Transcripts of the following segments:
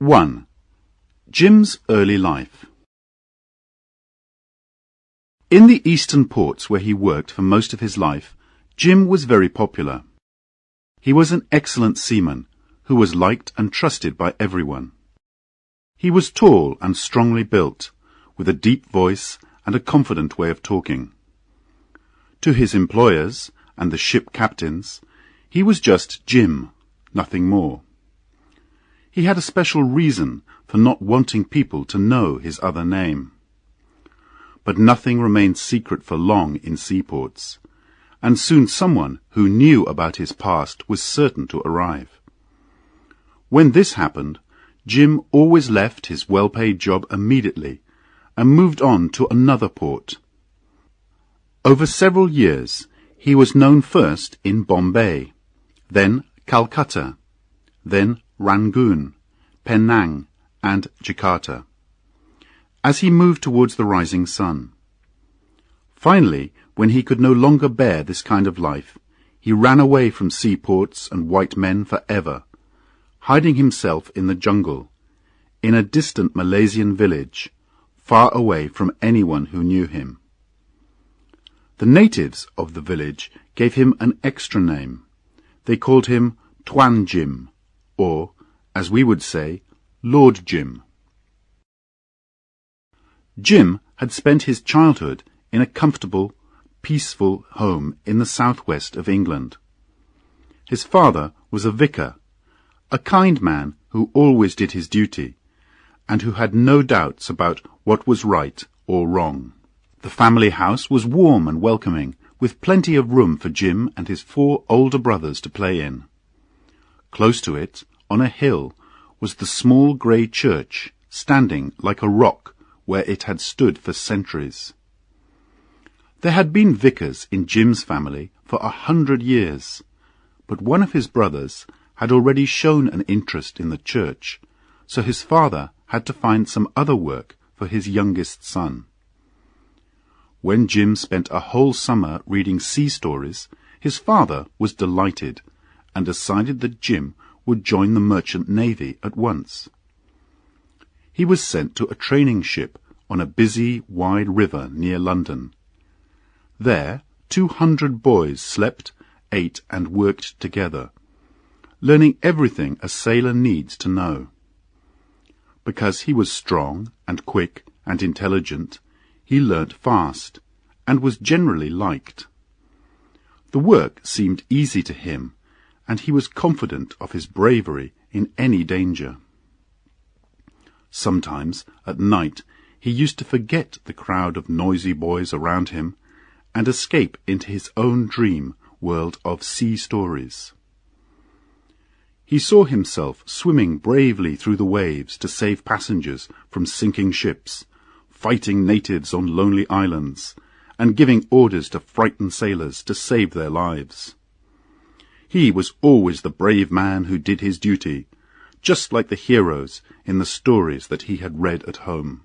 1. Jim's early life. In the eastern ports where he worked for most of his life, Jim was very popular. He was an excellent seaman who was liked and trusted by everyone. He was tall and strongly built, with a deep voice and a confident way of talking. To his employers and the ship captains, he was just Jim, nothing more. He had a special reason for not wanting people to know his other name. But nothing remained secret for long in seaports, and soon someone who knew about his past was certain to arrive. When this happened, Jim always left his well-paid job immediately and moved on to another port. Over several years, he was known first in Bombay, then Calcutta, then Rangoon, Penang, and Jakarta, as he moved towards the rising sun. Finally, when he could no longer bear this kind of life, he ran away from seaports and white men forever, hiding himself in the jungle, in a distant Malaysian village, far away from anyone who knew him. The natives of the village gave him an extra name. They called him Tuan Jim, or, as we would say, Lord Jim. Jim had spent his childhood in a comfortable, peaceful home in the southwest of England. His father was a vicar, a kind man who always did his duty, and who had no doubts about what was right or wrong. The family house was warm and welcoming, with plenty of room for Jim and his 4 older brothers to play in. Close to it, on a hill, was the small grey church, standing like a rock where it had stood for centuries. There had been vicars in Jim's family for 100 years, but one of his brothers had already shown an interest in the church, so his father had to find some other work for his youngest son. When Jim spent a whole summer reading sea stories, his father was delighted, and decided that Jim would join the merchant navy at once. He was sent to a training ship on a busy, wide river near London. There, 200 boys slept, ate, and worked together, learning everything a sailor needs to know. Because he was strong and quick and intelligent, he learnt fast, and was generally liked. The work seemed easy to him, and he was confident of his bravery in any danger. Sometimes, at night, he used to forget the crowd of noisy boys around him, and escape into his own dream world of sea stories. He saw himself swimming bravely through the waves to save passengers from sinking ships, fighting natives on lonely islands, and giving orders to frightened sailors to save their lives. He was always the brave man who did his duty, just like the heroes in the stories that he had read at home.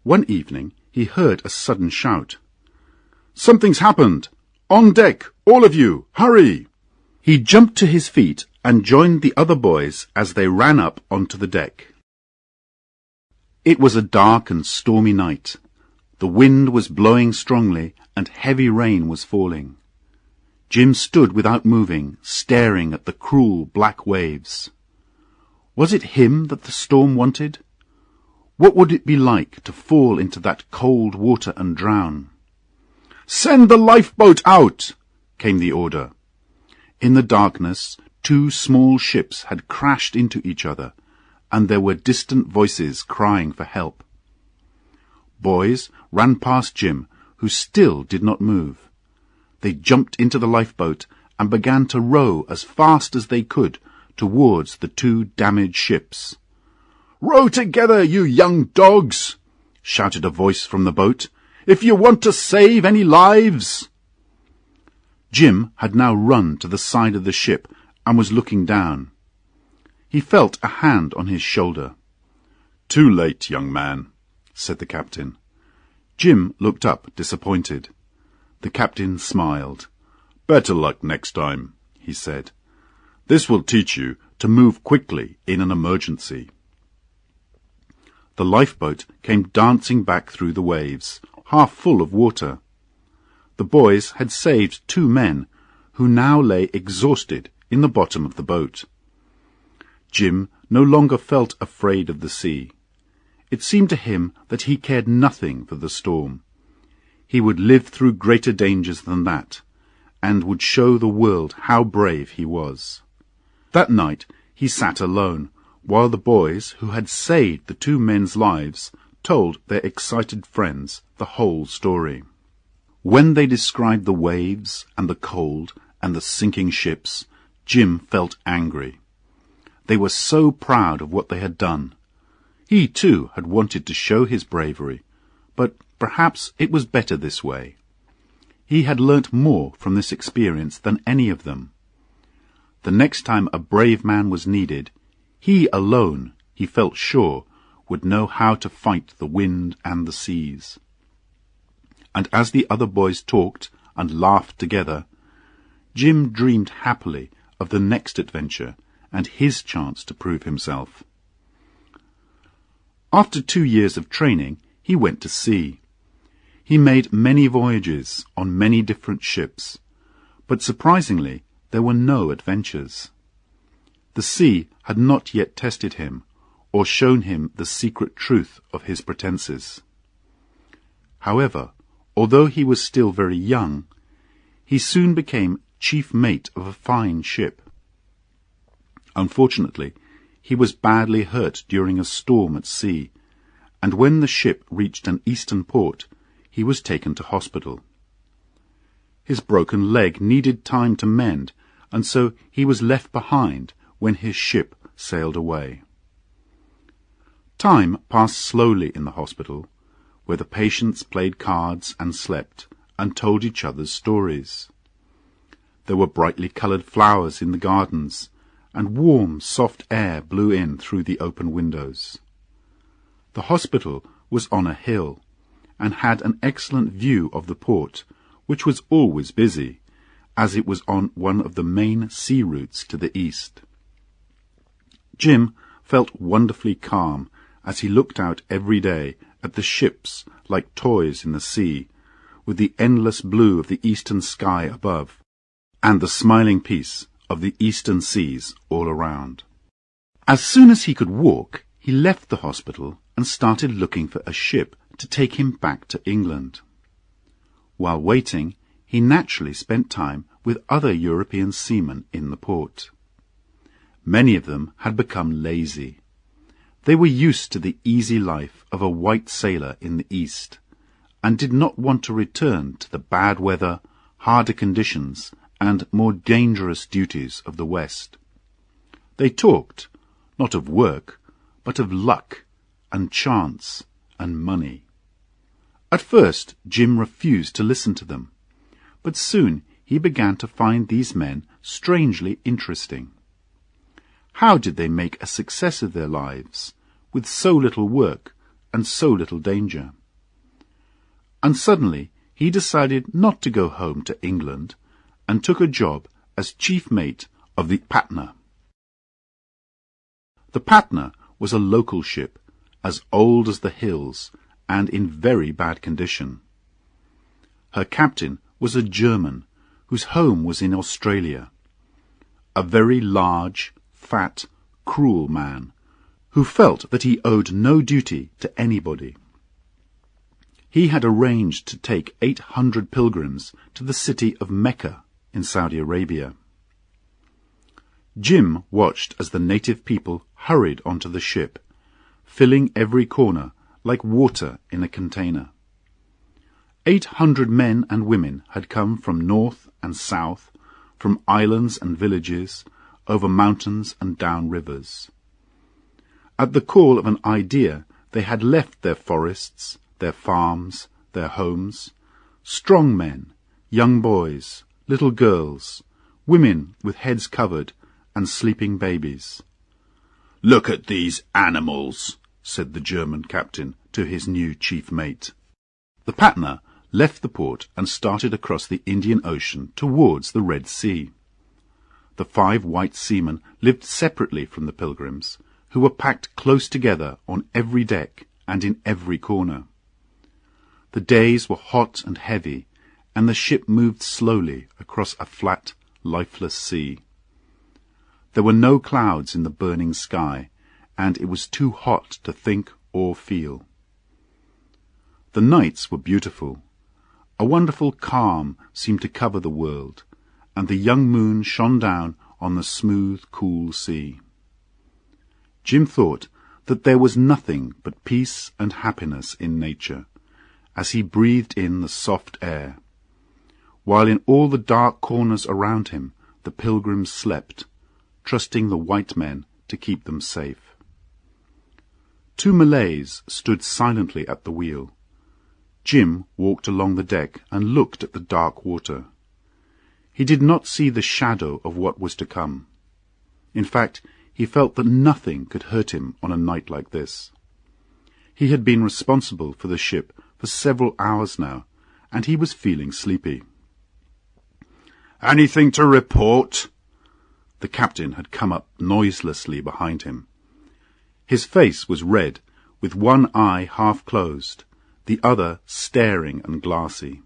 One evening he heard a sudden shout. "Something's happened! On deck, all of you! Hurry!" He jumped to his feet and joined the other boys as they ran up onto the deck. It was a dark and stormy night. The wind was blowing strongly, and heavy rain was falling. Jim stood without moving, staring at the cruel black waves. Was it him that the storm wanted? What would it be like to fall into that cold water and drown? "Send the lifeboat out!" came the order. In the darkness, 2 small ships had crashed into each other, and there were distant voices crying for help. Boys ran past Jim, who still did not move. They jumped into the lifeboat and began to row as fast as they could towards the 2 damaged ships. "Row together, you young dogs!" shouted a voice from the boat, "if you want to save any lives!" Jim had now run to the side of the ship and was looking down. He felt a hand on his shoulder. "Too late, young man," said the captain. Jim looked up, disappointed. The captain smiled. "Better luck next time," he said. This will teach you to move quickly in an emergency." The lifeboat came dancing back through the waves, half full of water. The boys had saved 2 men, who now lay exhausted in the bottom of the boat. Jim no longer felt afraid of the sea. It seemed to him that he cared nothing for the storm. He would live through greater dangers than that, and would show the world how brave he was. That night he sat alone, while the boys, who had saved the 2 men's lives, told their excited friends the whole story. When they described the waves and the cold and the sinking ships, Jim felt angry. They were so proud of what they had done. He, too, had wanted to show his bravery, but perhaps it was better this way. He had learnt more from this experience than any of them. The next time a brave man was needed, he alone, he felt sure, would know how to fight the wind and the seas. And as the other boys talked and laughed together, Jim dreamed happily of the next adventure and his chance to prove himself. After 2 years of training, he went to sea. He made many voyages on many different ships, but surprisingly, there were no adventures. The sea had not yet tested him, or shown him the secret truth of his pretenses. However, although he was still very young, he soon became chief mate of a fine ship. Unfortunately, he was badly hurt during a storm at sea, and when the ship reached an eastern port, he was taken to hospital. His broken leg needed time to mend, and so he was left behind when his ship sailed away. Time passed slowly in the hospital, where the patients played cards and slept and told each other's stories. There were brightly coloured flowers in the gardens, and warm, soft air blew in through the open windows. The hospital was on a hill, and had an excellent view of the port, which was always busy, as it was on one of the main sea routes to the east. Jim felt wonderfully calm as he looked out every day at the ships like toys in the sea, with the endless blue of the eastern sky above, and the smiling peace of the eastern seas all around. As soon as he could walk, he left the hospital and started looking for a ship to take him back to England. While waiting, he naturally spent time with other European seamen in the port. Many of them had become lazy. They were used to the easy life of a white sailor in the East, and did not want to return to the bad weather, harder conditions, and more dangerous duties of the West. They talked, not of work, but of luck, and chance, and money. At first, Jim refused to listen to them, but soon he began to find these men strangely interesting. How did they make a success of their lives, with so little work and so little danger? And suddenly he decided not to go home to England, and took a job as chief mate of the Patna. The Patna was a local ship, as old as the hills, and in very bad condition. Her captain was a German, whose home was in Australia. A very large, fat, cruel man, who felt that he owed no duty to anybody. He had arranged to take 800 pilgrims to the city of Mecca in Saudi Arabia. Jim watched as the native people hurried onto the ship, filling every corner like water in a container. 800 men and women had come from north and south, from islands and villages, over mountains and down rivers. At the call of an idea, they had left their forests, their farms, their homes, strong men, young boys, little girls, women with heads covered, and sleeping babies. "Look at these animals," said the German captain to his new chief mate. The Patna left the port and started across the Indian Ocean towards the Red Sea. The 5 white seamen lived separately from the pilgrims, who were packed close together on every deck and in every corner. The days were hot and heavy, and the ship moved slowly across a flat, lifeless sea. There were no clouds in the burning sky, and it was too hot to think or feel. The nights were beautiful. A wonderful calm seemed to cover the world, and the young moon shone down on the smooth, cool sea. Jim thought that there was nothing but peace and happiness in nature, as he breathed in the soft air, while in all the dark corners around him the pilgrims slept, trusting the white men to keep them safe. 2 Malays stood silently at the wheel. Jim walked along the deck and looked at the dark water. He did not see the shadow of what was to come. In fact, he felt that nothing could hurt him on a night like this. He had been responsible for the ship for several hours now, and he was feeling sleepy. "Anything to report?" The captain had come up noiselessly behind him. His face was red, with one eye half closed, the other staring and glassy.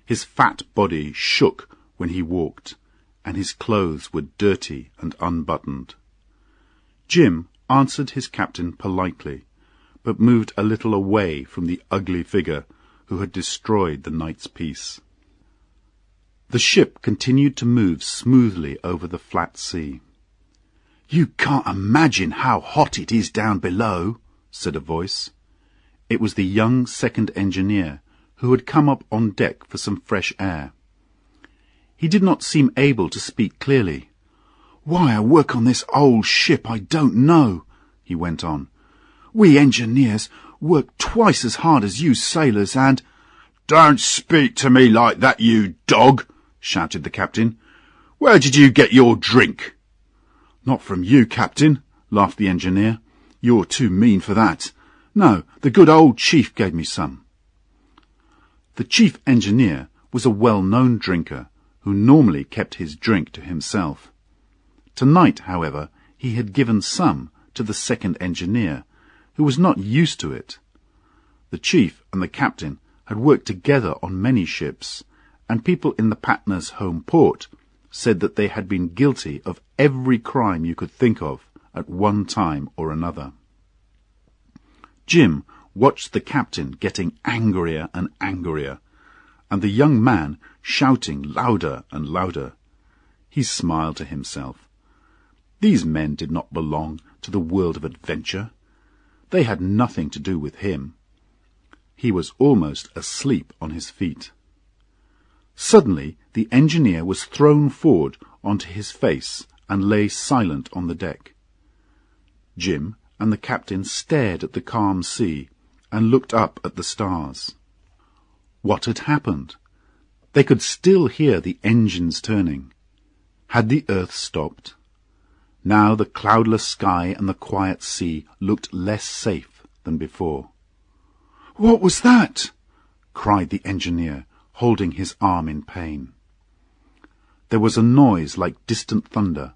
His fat body shook when he walked, and his clothes were dirty and unbuttoned. Jim answered his captain politely, but moved a little away from the ugly figure who had destroyed the night's peace. The ship continued to move smoothly over the flat sea. "You can't imagine how hot it is down below," said a voice. It was the young second engineer, who had come up on deck for some fresh air. He did not seem able to speak clearly. "Why I work on this old ship I don't know," he went on. "We engineers work twice as hard as you sailors, and—" "Don't speak to me like that, you dog!" shouted the captain. "Where did you get your drink?" "Not from you, Captain," laughed the engineer. "You're too mean for that. No, the good old chief gave me some." The chief engineer was a well-known drinker who normally kept his drink to himself. Tonight, however, he had given some to the second engineer, who was not used to it. The chief and the captain had worked together on many ships, and people in the Patna's home port said that they had been guilty of every crime you could think of at one time or another. Jim watched the captain getting angrier and angrier, and the young man shouting louder and louder. He smiled to himself. These men did not belong to the world of adventure. They had nothing to do with him. He was almost asleep on his feet. Suddenly the engineer was thrown forward onto his face and lay silent on the deck. Jim and the captain stared at the calm sea and looked up at the stars. What had happened? They could still hear the engines turning. Had the earth stopped? Now the cloudless sky and the quiet sea looked less safe than before. "What was that?" cried the engineer, holding his arm in pain. There was a noise like distant thunder,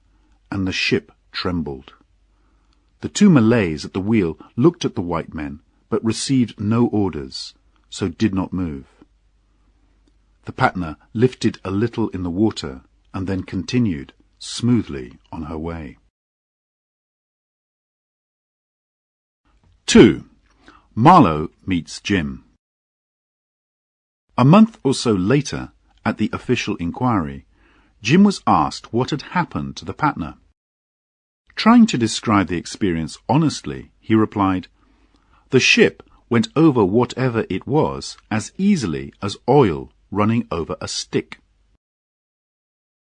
and the ship trembled. The 2 Malays at the wheel looked at the white men, but received no orders, so did not move. The Patna lifted a little in the water, and then continued smoothly on her way. 2. Marlowe meets Jim. A month or so later, at the official inquiry, Jim was asked what had happened to the Patna. Trying to describe the experience honestly, he replied, "The ship went over whatever it was as easily as oil running over a stick."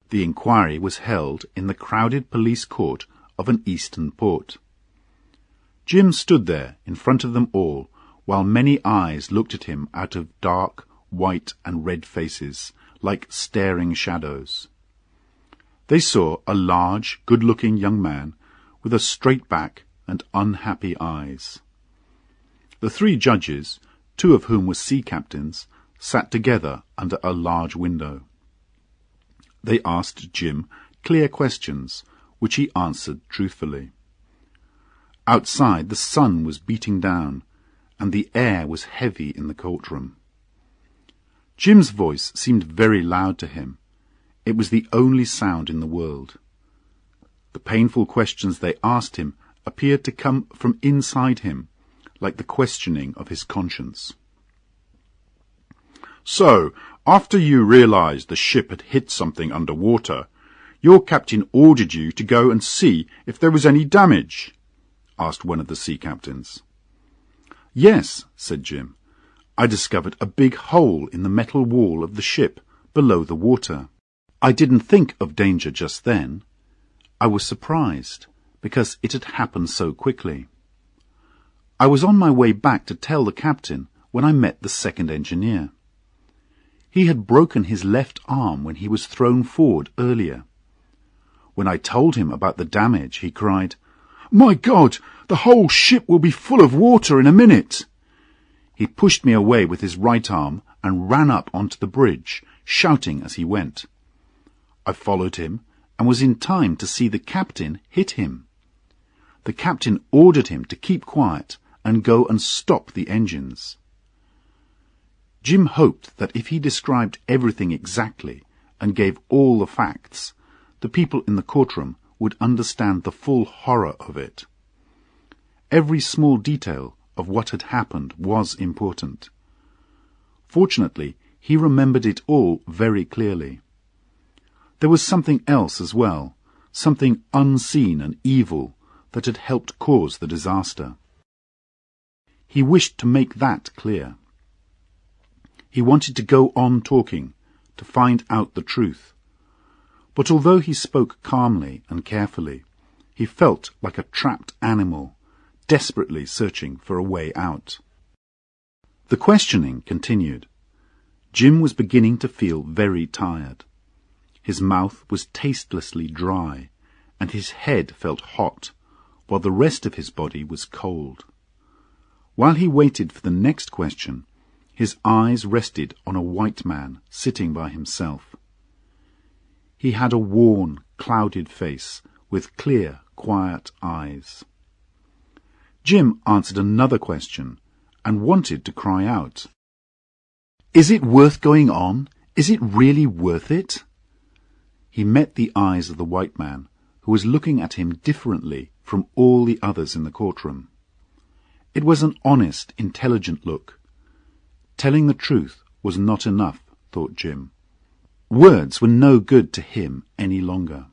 The inquiry was held in the crowded police court of an eastern port. Jim stood there in front of them all, while many eyes looked at him out of dark, white and red faces, like staring shadows. They saw a large, good-looking young man with a straight back and unhappy eyes. The 3 judges, 2 of whom were sea captains, sat together under a large window. They asked Jim clear questions, which he answered truthfully. Outside, the sun was beating down, and the air was heavy in the courtroom. Jim's voice seemed very loud to him. It was the only sound in the world. The painful questions they asked him appeared to come from inside him, like the questioning of his conscience. "So, after you realized the ship had hit something underwater, your captain ordered you to go and see if there was any damage?" asked one of the sea captains. "Yes," said Jim. "I discovered a big hole in the metal wall of the ship below the water. I didn't think of danger just then. I was surprised, because it had happened so quickly. I was on my way back to tell the captain when I met the second engineer. He had broken his left arm when he was thrown forward earlier. When I told him about the damage, he cried, 'My God, the whole ship will be full of water in a minute!' He pushed me away with his right arm and ran up onto the bridge, shouting as he went. I followed him and was in time to see the captain hit him. The captain ordered him to keep quiet and go and stop the engines." Jim hoped that if he described everything exactly and gave all the facts, the people in the courtroom would understand the full horror of it. Every small detail of what had happened was important. Fortunately, he remembered it all very clearly. There was something else as well, something unseen and evil that had helped cause the disaster. He wished to make that clear. He wanted to go on talking, to find out the truth. But although he spoke calmly and carefully, he felt like a trapped animal, desperately searching for a way out. The questioning continued. Jim was beginning to feel very tired. His mouth was tastelessly dry, and his head felt hot, while the rest of his body was cold. While he waited for the next question, his eyes rested on a white man sitting by himself. He had a worn, clouded face with clear, quiet eyes. Jim answered another question and wanted to cry out, "Is it worth going on? Is it really worth it?" He met the eyes of the white man, who was looking at him differently from all the others in the courtroom. It was an honest, intelligent look. Telling the truth was not enough, thought Jim. Words were no good to him any longer,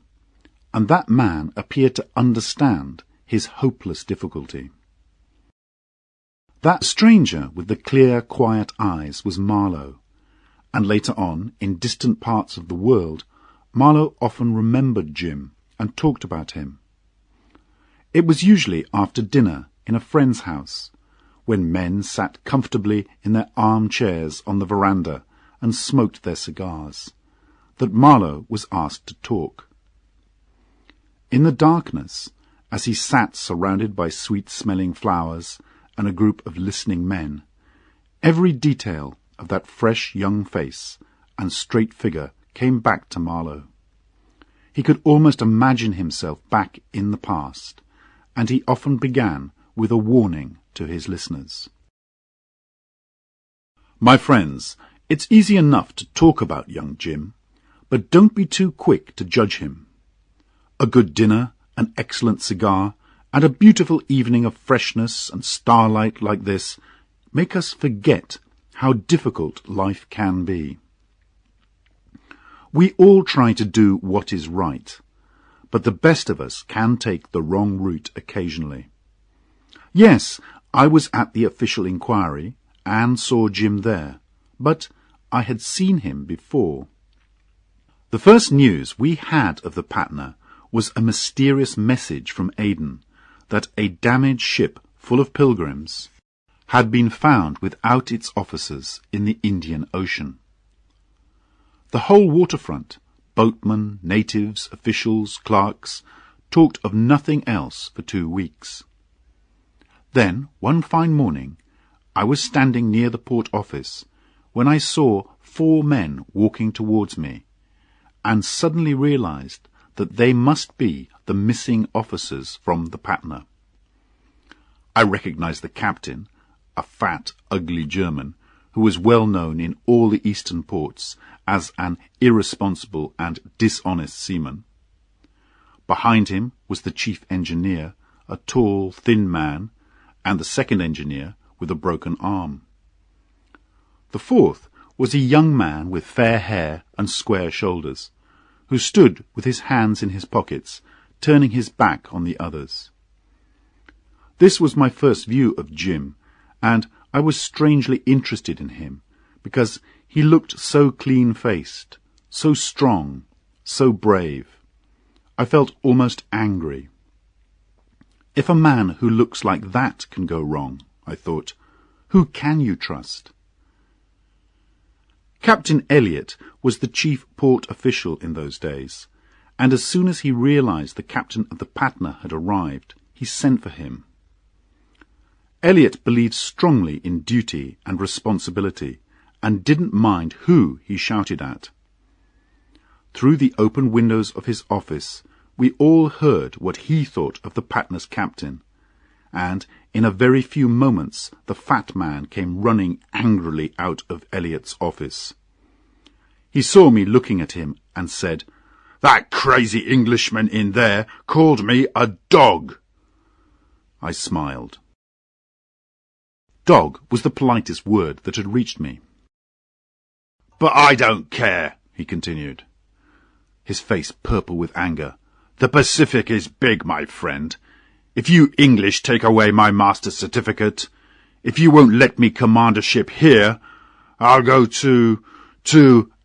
and that man appeared to understand his hopeless difficulty. That stranger with the clear, quiet eyes was Marlowe, and later on, in distant parts of the world, Marlowe often remembered Jim and talked about him. It was usually after dinner in a friend's house, when men sat comfortably in their armchairs on the veranda and smoked their cigars, that Marlowe was asked to talk. In the darkness, as he sat surrounded by sweet-smelling flowers and a group of listening men, every detail of that fresh young face and straight figure came back to Marlowe. He could almost imagine himself back in the past, and he often began with a warning to his listeners. My friends, it's easy enough to talk about young Jim, but don't be too quick to judge him. A good dinner, an excellent cigar, and a beautiful evening of freshness and starlight like this make us forget how difficult life can be. We all try to do what is right, but the best of us can take the wrong route occasionally. Yes, I was at the official inquiry and saw Jim there, but I had seen him before. The first news we had of the Patna was a mysterious message from Aden that a damaged ship full of pilgrims had been found without its officers in the Indian Ocean. The whole waterfront, boatmen, natives, officials, clerks, talked of nothing else for 2 weeks. Then, one fine morning, I was standing near the port office when I saw 4 men walking towards me, and suddenly realized that they must be the missing officers from the Patna. I recognized the captain, a fat, ugly German, who was well known in all the eastern ports as an irresponsible and dishonest seaman. Behind him was the chief engineer, a tall, thin man, and the second engineer with a broken arm. The fourth was a young man with fair hair and square shoulders, who stood with his hands in his pockets, turning his back on the others. This was my first view of Jim, and I was strangely interested in him, because he looked so clean-faced, so strong, so brave. I felt almost angry. If a man who looks like that can go wrong, I thought, who can you trust? Captain Elliot was the chief port official in those days, and as soon as he realized the captain of the Patna had arrived, he sent for him. Elliot believed strongly in duty and responsibility, and didn't mind who he shouted at. Through the open windows of his office, we all heard what he thought of the Patna's captain, and in a very few moments the fat man came running angrily out of Elliot's office. He saw me looking at him and said, "That crazy Englishman in there called me a dog." I smiled. Dog was the politest word that had reached me. "But I don't care," he continued, his face purple with anger. "The Pacific is big, my friend. If you English take away my master's certificate, if you won't let me command a ship here, I'll go to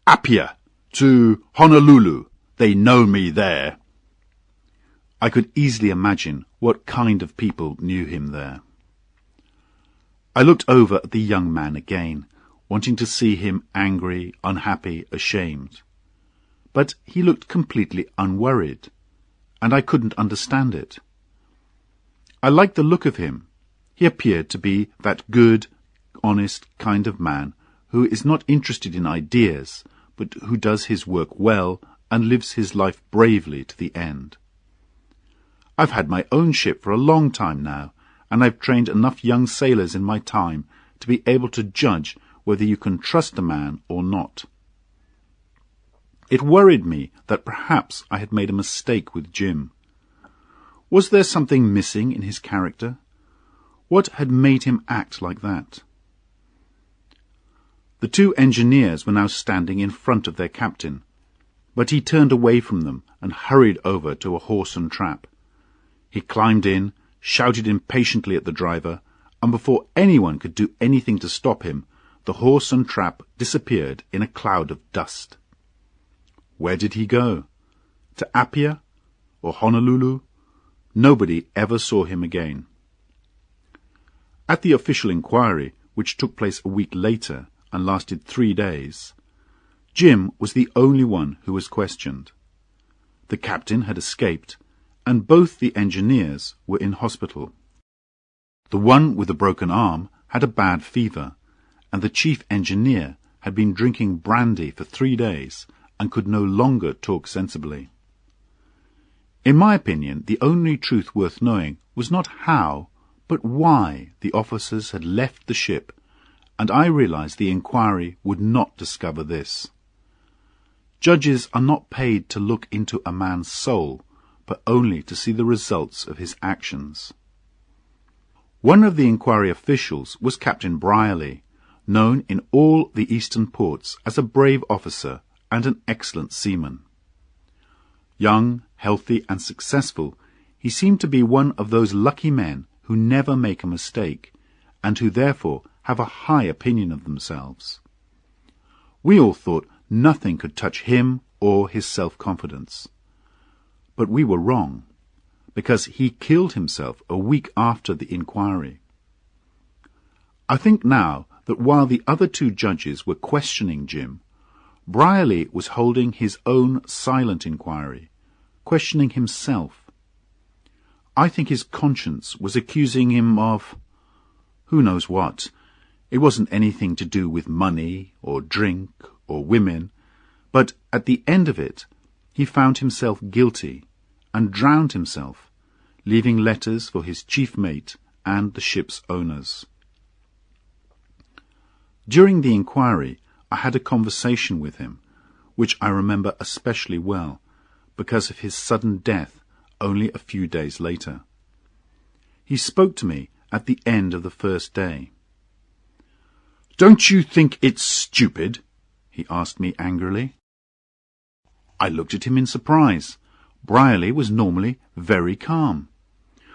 Apia, to Honolulu. They know me there." I could easily imagine what kind of people knew him there. I looked over at the young man again, wanting to see him angry, unhappy, ashamed. But he looked completely unworried, and I couldn't understand it. I liked the look of him. He appeared to be that good, honest kind of man who is not interested in ideas, but who does his work well and lives his life bravely to the end. I've had my own ship for a long time now, and I've trained enough young sailors in my time to be able to judge whether you can trust a man or not. It worried me that perhaps I had made a mistake with Jim. Was there something missing in his character? What had made him act like that? The two engineers were now standing in front of their captain, but he turned away from them and hurried over to a horse and trap. He climbed in, shouted impatiently at the driver, and before anyone could do anything to stop him, the horse and trap disappeared in a cloud of dust. Where did he go? To Apia or Honolulu? Nobody ever saw him again. At the official inquiry, which took place a week later and lasted 3 days, Jim was the only one who was questioned. The captain had escaped, and both the engineers were in hospital. The one with the broken arm had a bad fever, and the chief engineer had been drinking brandy for 3 days and could no longer talk sensibly. In my opinion, the only truth worth knowing was not how, but why the officers had left the ship, and I realized the inquiry would not discover this. Judges are not paid to look into a man's soul, but only to see the results of his actions. One of the inquiry officials was Captain Brierly, known in all the eastern ports as a brave officer and an excellent seaman. Young, healthy, and successful, he seemed to be one of those lucky men who never make a mistake, and who therefore have a high opinion of themselves. We all thought nothing could touch him or his self-confidence. But we were wrong, because he killed himself a week after the inquiry. I think now that while the other two judges were questioning Jim, Brierly was holding his own silent inquiry, questioning himself. I think his conscience was accusing him of who knows what. It wasn't anything to do with money or drink or women, but at the end of it, he found himself guilty and drowned himself, leaving letters for his chief mate and the ship's owners. During the inquiry, I had a conversation with him, which I remember especially well, because of his sudden death only a few days later. He spoke to me at the end of the first day. "Don't you think it's stupid?" he asked me angrily. I looked at him in surprise. Brierly was normally very calm.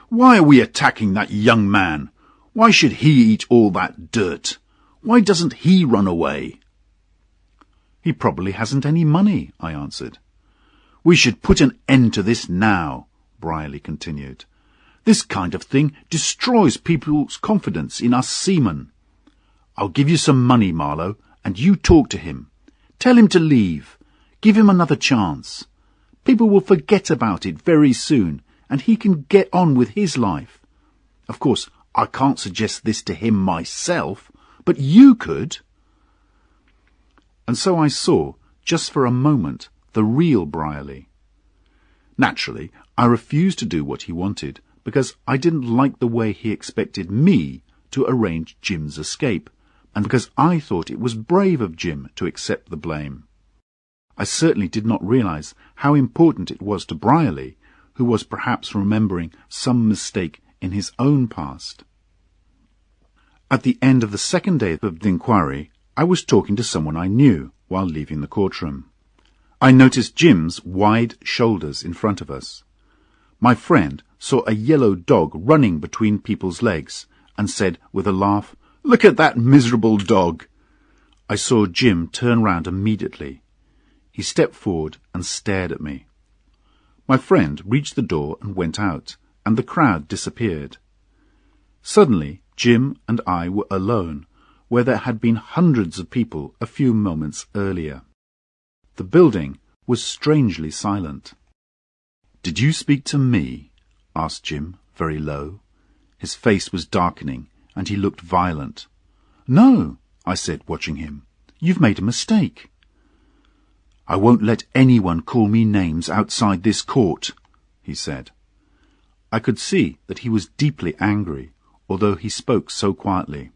"Why are we attacking that young man? Why should he eat all that dirt? Why doesn't he run away?" "He probably hasn't any money," I answered. "We should put an end to this now," Brierly continued. "This kind of thing destroys people's confidence in us seamen. I'll give you some money, Marlowe, and you talk to him. Tell him to leave. Give him another chance. People will forget about it very soon, and he can get on with his life. Of course, I can't suggest this to him myself, but you could." And so I saw, just for a moment, the real Brierly. Naturally, I refused to do what he wanted, because I didn't like the way he expected me to arrange Jim's escape, and because I thought it was brave of Jim to accept the blame. I certainly did not realize how important it was to Brierly, who was perhaps remembering some mistake in his own past. At the end of the second day of the inquiry, I was talking to someone I knew while leaving the courtroom. I noticed Jim's wide shoulders in front of us. My friend saw a yellow dog running between people's legs and said with a laugh, "Look at that miserable dog." I saw Jim turn round immediately. He stepped forward and stared at me. My friend reached the door and went out, and the crowd disappeared. Suddenly, Jim and I were alone, where there had been hundreds of people a few moments earlier. The building was strangely silent. "Did you speak to me?" asked Jim, very low. His face was darkening, and he looked violent. "No," I said, watching him. "You've made a mistake." "I won't let anyone call me names outside this court," he said. I could see that he was deeply angry, although he spoke so quietly.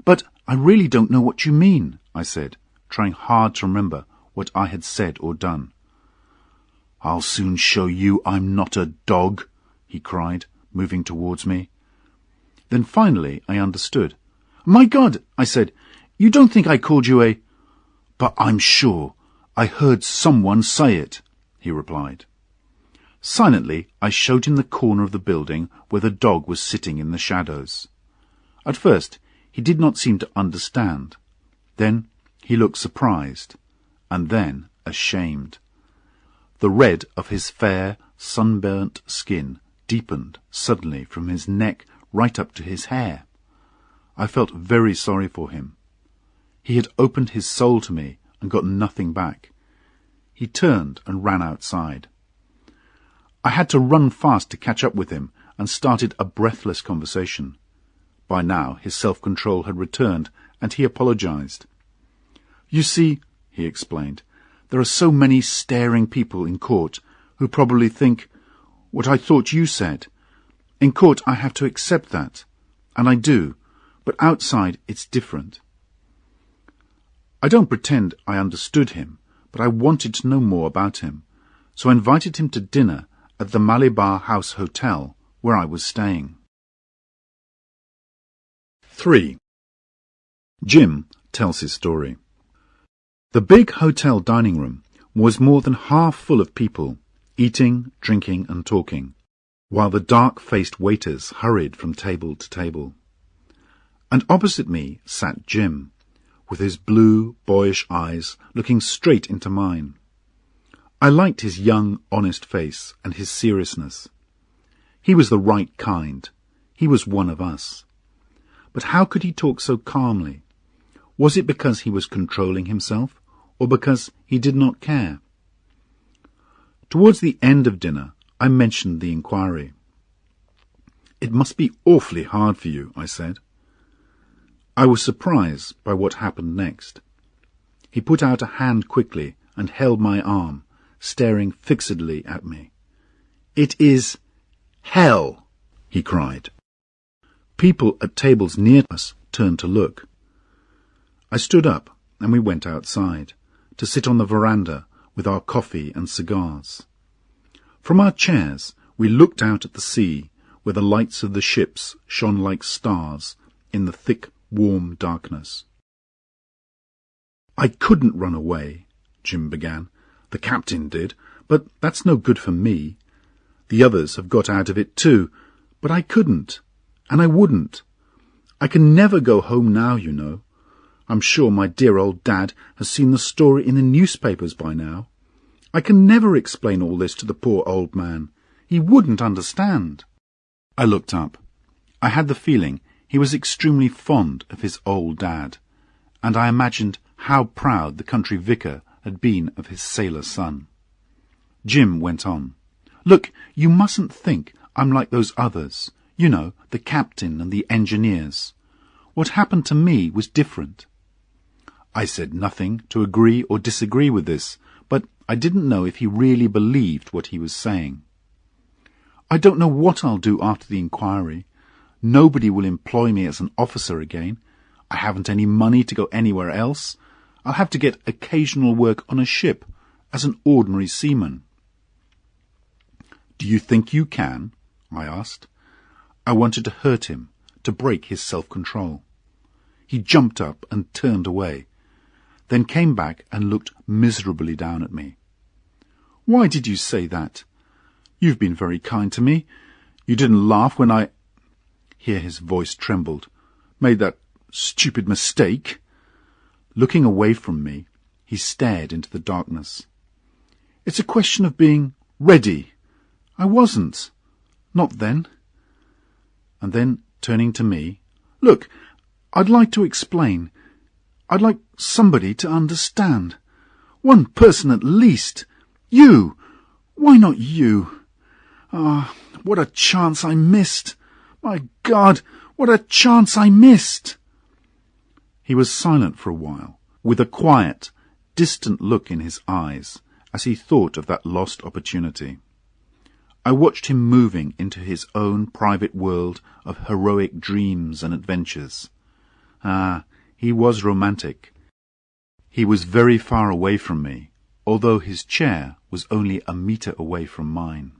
"But I really don't know what you mean," I said, trying hard to remember what I had said or done. "I'll soon show you I'm not a dog," he cried, moving towards me. Then finally I understood. "My God," I said, "you don't think I called you a—" "But I'm sure I heard someone say it," he replied. Silently, I showed him the corner of the building where the dog was sitting in the shadows. At first, he did not seem to understand. Then he looked surprised, and then ashamed. The red of his fair, sunburnt skin deepened suddenly from his neck right up to his hair. I felt very sorry for him. He had opened his soul to me and got nothing back. He turned and ran outside. I had to run fast to catch up with him and started a breathless conversation. By now his self-control had returned, and he apologized. "You see," he explained, "there are so many staring people in court who probably think what I thought you said. In court I have to accept that, and I do, but outside it's different." I don't pretend I understood him, but I wanted to know more about him, so I invited him to dinner at the Malabar House Hotel, where I was staying. 3. Jim tells his story. The big hotel dining room was more than half full of people, eating, drinking, and talking, while the dark-faced waiters hurried from table to table. And opposite me sat Jim, with his blue, boyish eyes looking straight into mine. I liked his young, honest face and his seriousness. He was the right kind. He was one of us. But how could he talk so calmly? Was it because he was controlling himself, or because he did not care? Towards the end of dinner, I mentioned the inquiry. "It must be awfully hard for you," I said. I was surprised by what happened next. He put out a hand quickly and held my arm, staring fixedly at me. "It is hell," he cried. People at tables near us turned to look. I stood up and we went outside to sit on the veranda with our coffee and cigars. From our chairs we looked out at the sea, where the lights of the ships shone like stars in the thick, warm darkness. "I couldn't run away," Jim began. "The captain did, but that's no good for me. The others have got out of it too, but I couldn't, and I wouldn't. I can never go home now, you know. I'm sure my dear old dad has seen the story in the newspapers by now. I can never explain all this to the poor old man. He wouldn't understand." I looked up. I had the feeling he was extremely fond of his old dad, and I imagined how proud the country vicar had been of his sailor son. Jim went on. "Look, you mustn't think I'm like those others. You know, the captain and the engineers. What happened to me was different." I said nothing to agree or disagree with this, but I didn't know if he really believed what he was saying. "I don't know what I'll do after the inquiry. Nobody will employ me as an officer again. I haven't any money to go anywhere else. I'll have to get occasional work on a ship as an ordinary seaman." "Do you think you can?" I asked. I wanted to hurt him, to break his self-control. He jumped up and turned away, then came back and looked miserably down at me. "Why did you say that? You've been very kind to me. You didn't laugh when I—" Here his voice trembled. "Made that stupid mistake." Looking away from me, he stared into the darkness. "It's a question of being ready. I wasn't. Not then." And then, turning to me, "Look, I'd like to explain. I'd like somebody to understand. One person at least. You! Why not you? Ah, what a chance I missed! My God, what a chance I missed!" He was silent for a while, with a quiet, distant look in his eyes as he thought of that lost opportunity. I watched him moving into his own private world of heroic dreams and adventures. Ah, he was romantic. He was very far away from me, although his chair was only a metre away from mine.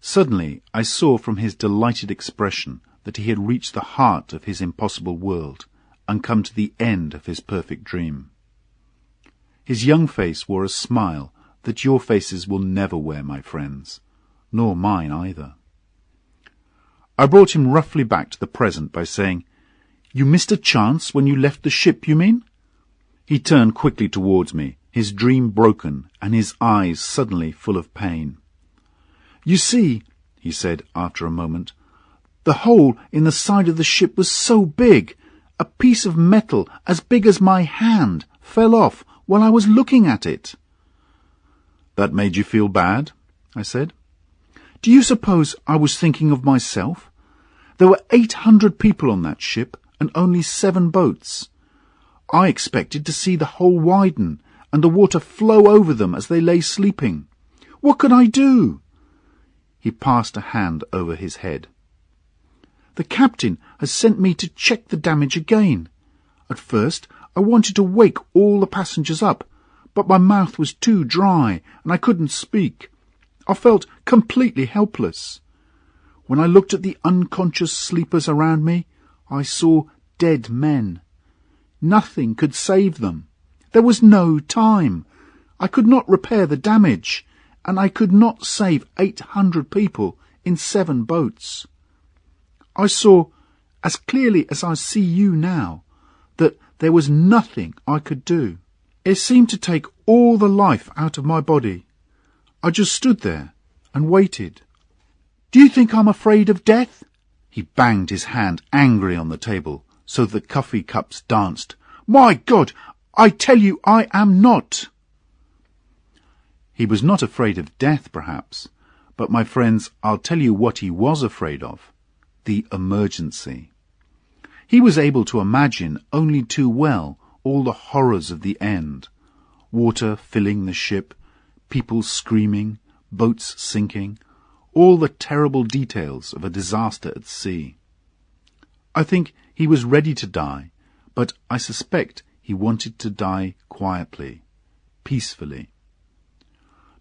Suddenly I saw from his delighted expression that he had reached the heart of his impossible world and come to the end of his perfect dream. His young face wore a smile that your faces will never wear, my friends, nor mine either. I brought him roughly back to the present by saying, "You missed a chance when you left the ship, you mean?" He turned quickly towards me, his dream broken and his eyes suddenly full of pain. "You see," he said after a moment, "the hole in the side of the ship was so big, a piece of metal as big as my hand fell off while I was looking at it." "That made you feel bad?" I said. "Do you suppose I was thinking of myself? There were 800 people on that ship and only 7 boats. I expected to see the hole widen and the water flow over them as they lay sleeping. What could I do?" He passed a hand over his head. "The captain has sent me to check the damage again. At first I wanted to wake all the passengers up, but my mouth was too dry and I couldn't speak. I felt completely helpless. When I looked at the unconscious sleepers around me, I saw dead men. Nothing could save them. There was no time. I could not repair the damage, and I could not save 800 people in 7 boats. I saw, as clearly as I see you now, that there was nothing I could do. It seemed to take all the life out of my body. I just stood there and waited. Do you think I'm afraid of death?" He banged his hand angrily on the table so that the coffee cups danced. "My God, I tell you I am not." He was not afraid of death, perhaps, but, my friends, I'll tell you what he was afraid of: the emergency. He was able to imagine only too well all the horrors of the end: water filling the ship, people screaming, boats sinking, all the terrible details of a disaster at sea. I think he was ready to die, but I suspect he wanted to die quietly, peacefully.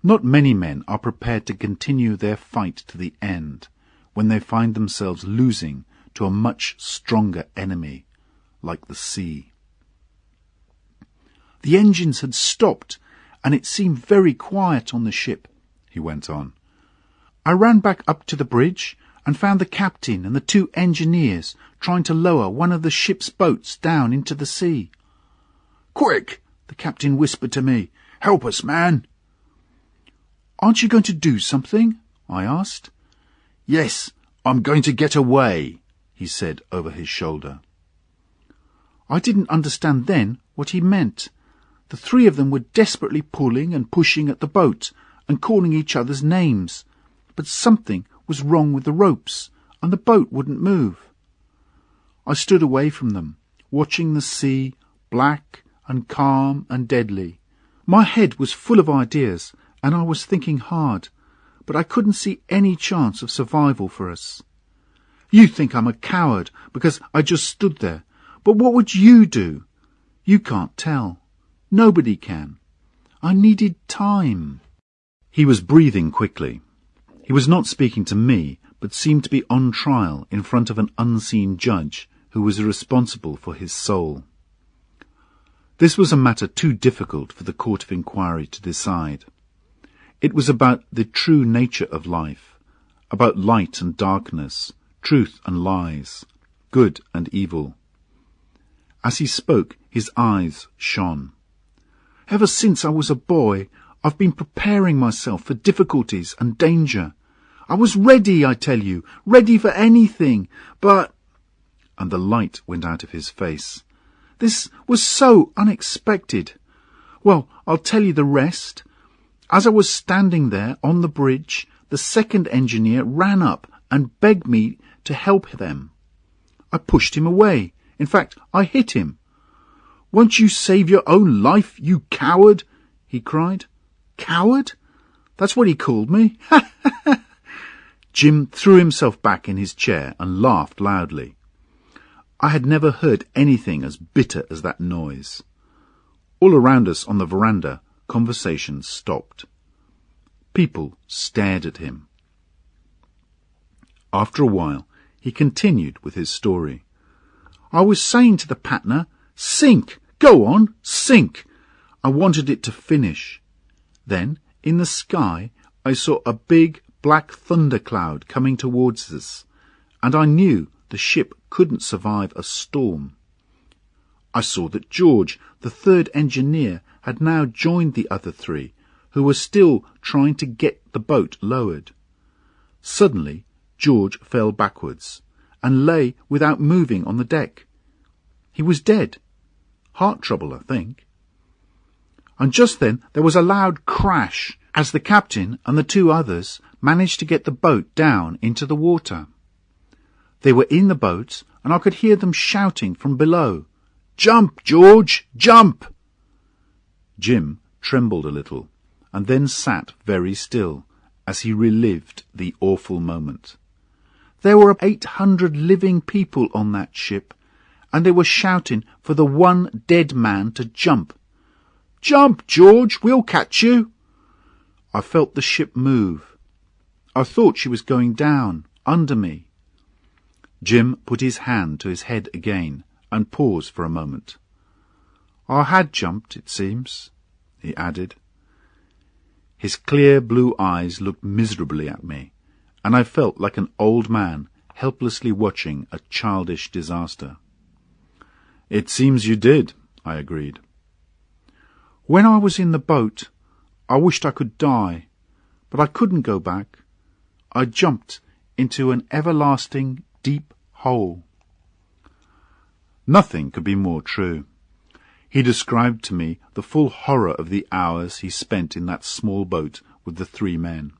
Not many men are prepared to continue their fight to the end when they find themselves losing to a much stronger enemy, like the sea. The engines had stopped, and it seemed very quiet on the ship, he went on. I ran back up to the bridge and found the captain and the 2 engineers trying to lower one of the ship's boats down into the sea. "Quick!" the captain whispered to me. "Help us, man!" "Aren't you going to do something?" I asked. "Yes, I'm going to get away," he said over his shoulder. I didn't understand then what he meant. The 3 of them were desperately pulling and pushing at the boat and calling each other's names, but something was wrong with the ropes, and the boat wouldn't move. I stood away from them, watching the sea, black and calm and deadly. My head was full of ideas, and I was thinking hard, but I couldn't see any chance of survival for us. You think I'm a coward because I just stood there, but what would you do? You can't tell. Nobody can. I needed time. He was breathing quickly. He was not speaking to me, but seemed to be on trial in front of an unseen judge who was responsible for his soul. This was a matter too difficult for the court of inquiry to decide. It was about the true nature of life, about light and darkness, truth and lies, good and evil. As he spoke, his eyes shone. Ever since I was a boy, I've been preparing myself for difficulties and danger. I was ready, I tell you, ready for anything, but... And the light went out of his face. This was so unexpected. Well, I'll tell you the rest. As I was standing there on the bridge, the 2nd engineer ran up and begged me to help them. I pushed him away. In fact, I hit him. "Won't you save your own life, you coward?" he cried. "Coward? That's what he called me." Jim threw himself back in his chair and laughed loudly. I had never heard anything as bitter as that noise. All around us on the veranda, conversation stopped. People stared at him. After a while, he continued with his story. "I was saying to the patna, 'Sink! Go on, sink!' I wanted it to finish. Then, in the sky, I saw a big black thundercloud coming towards us, and I knew the ship couldn't survive a storm. I saw that George, the 3rd engineer, had now joined the other 3, who were still trying to get the boat lowered. Suddenly, George fell backwards and lay without moving on the deck. He was dead. Heart trouble, I think. And just then there was a loud crash as the captain and the 2 others managed to get the boat down into the water. They were in the boat, and I could hear them shouting from below, "Jump, George, jump!" Jim trembled a little, and then sat very still as he relived the awful moment. There were 800 living people on that ship, and they were shouting for the one dead man to jump. "Jump, George, we'll catch you!" I felt the ship move. I thought she was going down, under me. Jim put his hand to his head again and paused for a moment. "I had jumped, it seems," he added. His clear blue eyes looked miserably at me, and I felt like an old man helplessly watching a childish disaster. "It seems you did," I agreed. "When I was in the boat, I wished I could die, but I couldn't go back. I jumped into an everlasting deep hole." Nothing could be more true. He described to me the full horror of the hours he spent in that small boat with the 3 men.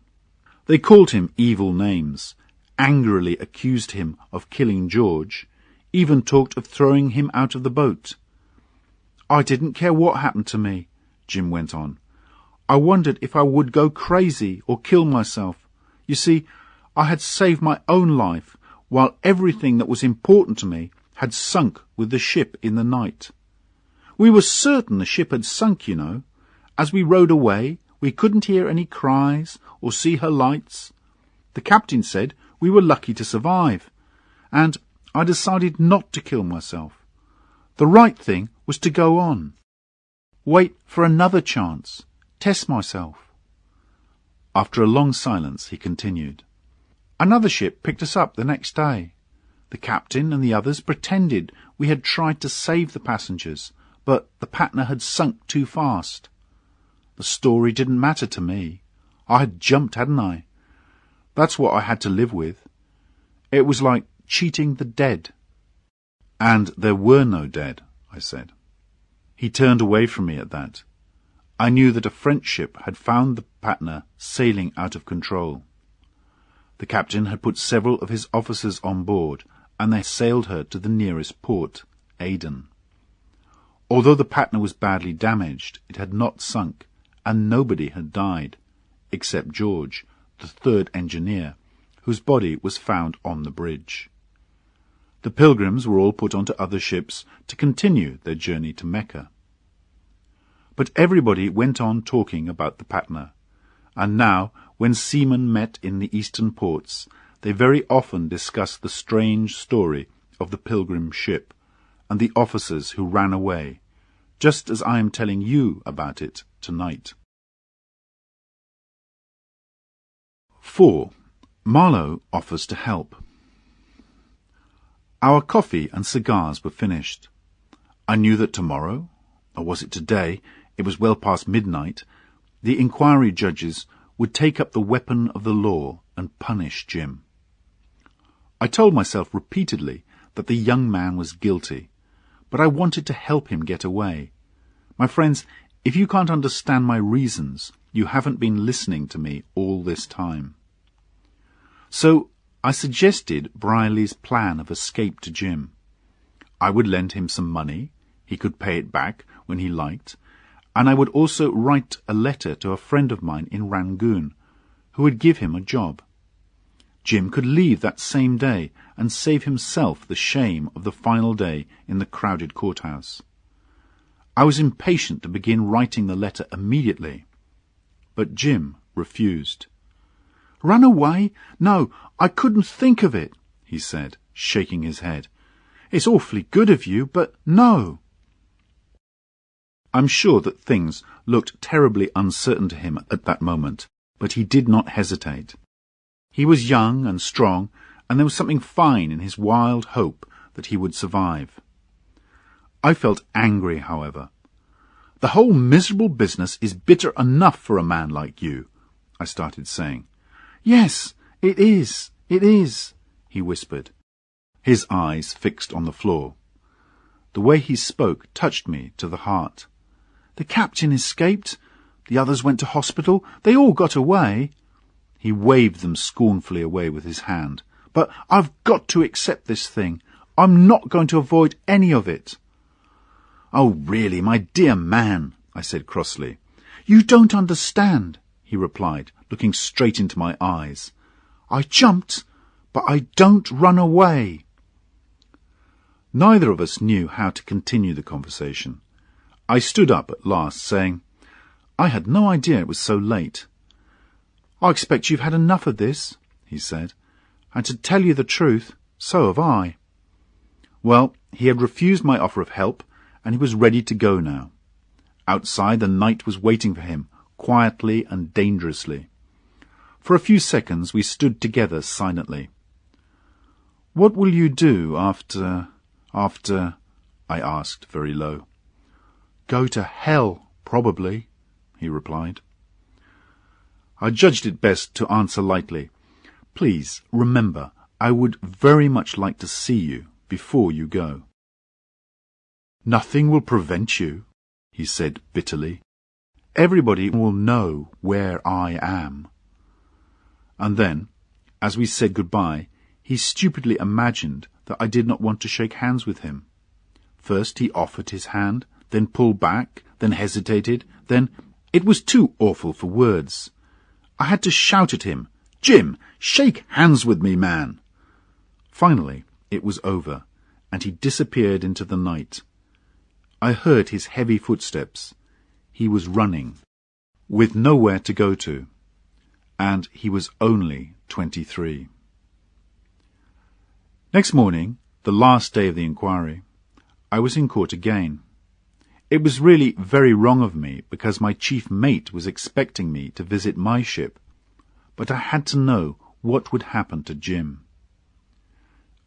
They called him evil names, angrily accused him of killing George, even talked of throwing him out of the boat. "I didn't care what happened to me," Jim went on. I wondered if I would go crazy or kill myself. You see, I had saved my own life, while everything that was important to me had sunk with the ship in the night. We were certain the ship had sunk, you know. As we rowed away, we couldn't hear any cries or see her lights. The captain said we were lucky to survive, and I decided not to kill myself. The right thing was to go on. Wait for another chance. Test myself. After a long silence, he continued. Another ship picked us up the next day. The captain and the others pretended we had tried to save the passengers, but the Patna had sunk too fast. The story didn't matter to me. I had jumped, hadn't I? That's what I had to live with. It was like cheating the dead. And there were no dead, I said. He turned away from me at that. I knew that a French ship had found the Patna sailing out of control. The captain had put several of his officers on board, and they sailed her to the nearest port, Aden. Although the Patna was badly damaged, it had not sunk, and nobody had died, except George, the third engineer, whose body was found on the bridge. The pilgrims were all put onto other ships to continue their journey to Mecca. But everybody went on talking about the Patna, and now, when seamen met in the eastern ports, they very often discussed the strange story of the pilgrim ship and the officers who ran away, just as I am telling you about it tonight. 4. Marlowe offers to help. Our coffee and cigars were finished. I knew that tomorrow, or was it today, it was well past midnight, the inquiry judges would take up the weapon of the law and punish Jim. I told myself repeatedly that the young man was guilty, but I wanted to help him get away. My friends, if you can't understand my reasons, you haven't been listening to me all this time. So I suggested Briley's plan of escape to Jim. I would lend him some money, he could pay it back when he liked, and I would also write a letter to a friend of mine in Rangoon, who would give him a job. Jim could leave that same day and save himself the shame of the final day in the crowded courthouse. I was impatient to begin writing the letter immediately, but Jim refused. "Run away? No, I couldn't think of it," he said, shaking his head. "It's awfully good of you, but no." I'm sure that things looked terribly uncertain to him at that moment, but he did not hesitate. He was young and strong, and there was something fine in his wild hope that he would survive. I felt angry, however. "The whole miserable business is bitter enough for a man like you," I started saying. "Yes, it is, he whispered, his eyes fixed on the floor. The way he spoke touched me to the heart. "The captain escaped. The others went to hospital. They all got away." He waved them scornfully away with his hand. "But I've got to accept this thing. I'm not going to avoid any of it." "Oh, really, my dear man," I said crossly. "You don't understand," he replied, looking straight into my eyes. "I jumped, but I don't run away." Neither of us knew how to continue the conversation. I stood up at last, saying, "I had no idea it was so late." "I expect you've had enough of this," he said, "and to tell you the truth, so have I." Well, he had refused my offer of help, and he was ready to go now. Outside, the night was waiting for him, quietly and dangerously. For a few seconds we stood together silently. "What will you do after, I asked very low. "Go to hell, probably," he replied. I judged it best to answer lightly. "Please remember, I would very much like to see you before you go." "Nothing will prevent you," he said bitterly. "Everybody will know where I am." And then, as we said goodbye, he stupidly imagined that I did not want to shake hands with him. First he offered his hand, then pulled back, then hesitated, then It was too awful for words. I had to shout at him, "Jim, shake hands with me, man!" Finally, it was over, and he disappeared into the night. I heard his heavy footsteps. He was running, with nowhere to go to, and he was only 23. Next morning, the last day of the inquiry, I was in court again. It was really very wrong of me, because my chief mate was expecting me to visit my ship, but I had to know what would happen to Jim.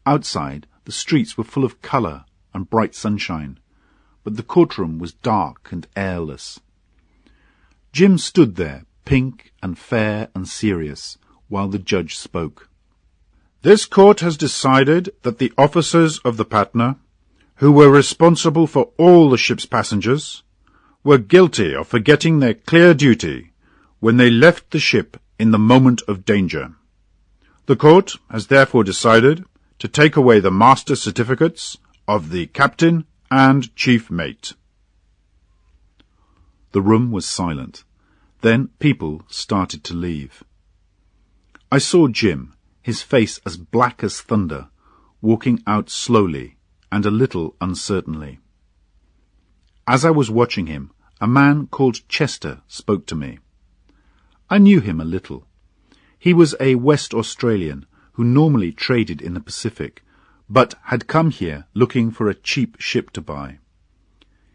Outside, the streets were full of colour and bright sunshine, but the courtroom was dark and airless. Jim stood there, pink and fair and serious, while the judge spoke. "This court has decided that the officers of the Patna, who were responsible for all the ship's passengers, were guilty of forgetting their clear duty when they left the ship in the moment of danger. The court has therefore decided to take away the master certificates of the captain and chief mate." The room was silent. Then people started to leave. I saw Jim, his face as black as thunder, walking out slowly and a little uncertainly. As I was watching him, a man called Chester spoke to me. I knew him a little. He was a West Australian who normally traded in the Pacific, but had come here looking for a cheap ship to buy.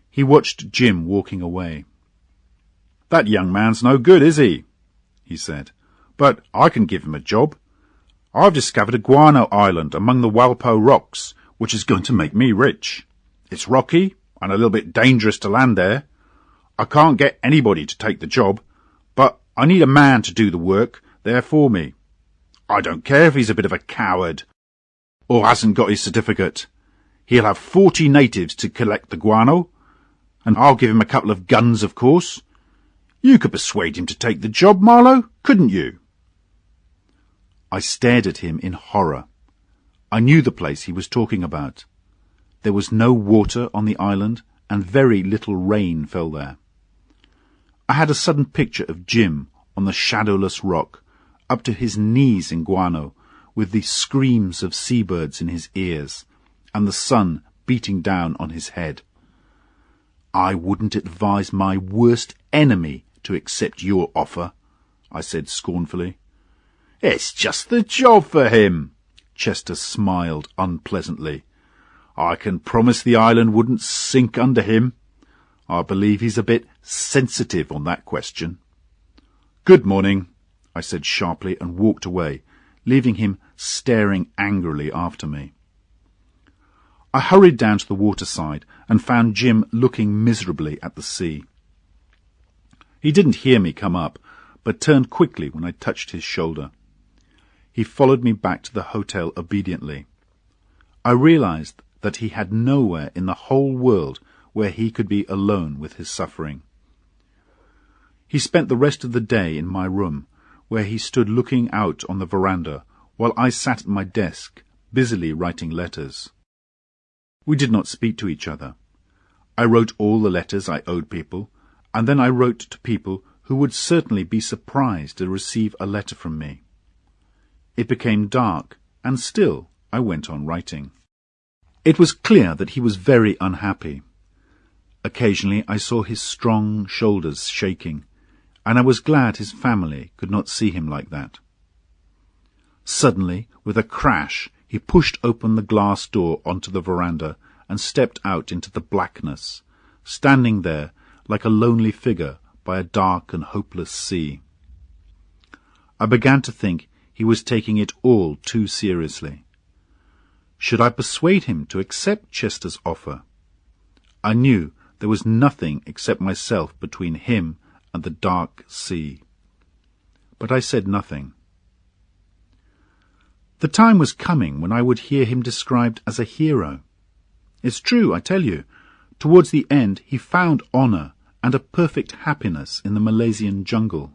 He watched Jim walking away. "That young man's no good, is he?" he said. "But I can give him a job. I've discovered a guano island among the Walpo rocks, which is going to make me rich. It's rocky and a little bit dangerous to land there. I can't get anybody to take the job, but I need a man to do the work there for me. I don't care if he's a bit of a coward or hasn't got his certificate. He'll have 40 natives to collect the guano, and I'll give him a couple of guns, of course. You could persuade him to take the job, Marlowe, couldn't you?" I stared at him in horror. I knew the place he was talking about. There was no water on the island, and very little rain fell there. I had a sudden picture of Jim on the shadowless rock, up to his knees in guano, with the screams of seabirds in his ears, and the sun beating down on his head. "I wouldn't advise my worst enemy to accept your offer," I said scornfully. "It's just the job for him," Chester smiled unpleasantly. "I can promise the island wouldn't sink under him. I believe he's a bit sensitive on that question." "Good morning," I said sharply, and walked away, leaving him staring angrily after me. I hurried down to the waterside and found Jim looking miserably at the sea. He didn't hear me come up, but turned quickly when I touched his shoulder. He followed me back to the hotel obediently. I realized that he had nowhere in the whole world where he could be alone with his suffering. He spent the rest of the day in my room, where he stood looking out on the veranda, while I sat at my desk, busily writing letters. We did not speak to each other. I wrote all the letters I owed people, and then I wrote to people who would certainly be surprised to receive a letter from me. It became dark, and still I went on writing. It was clear that he was very unhappy. Occasionally I saw his strong shoulders shaking, and I was glad his family could not see him like that. Suddenly, with a crash, he pushed open the glass door onto the veranda and stepped out into the blackness, standing there like a lonely figure by a dark and hopeless sea. I began to think he was taking it all too seriously. Should I persuade him to accept Chester's offer? I knew there was nothing except myself between him and the dark sea. But I said nothing. The time was coming when I would hear him described as a hero. It's true, I tell you. Towards the end he found honour and a perfect happiness in the Malaysian jungle.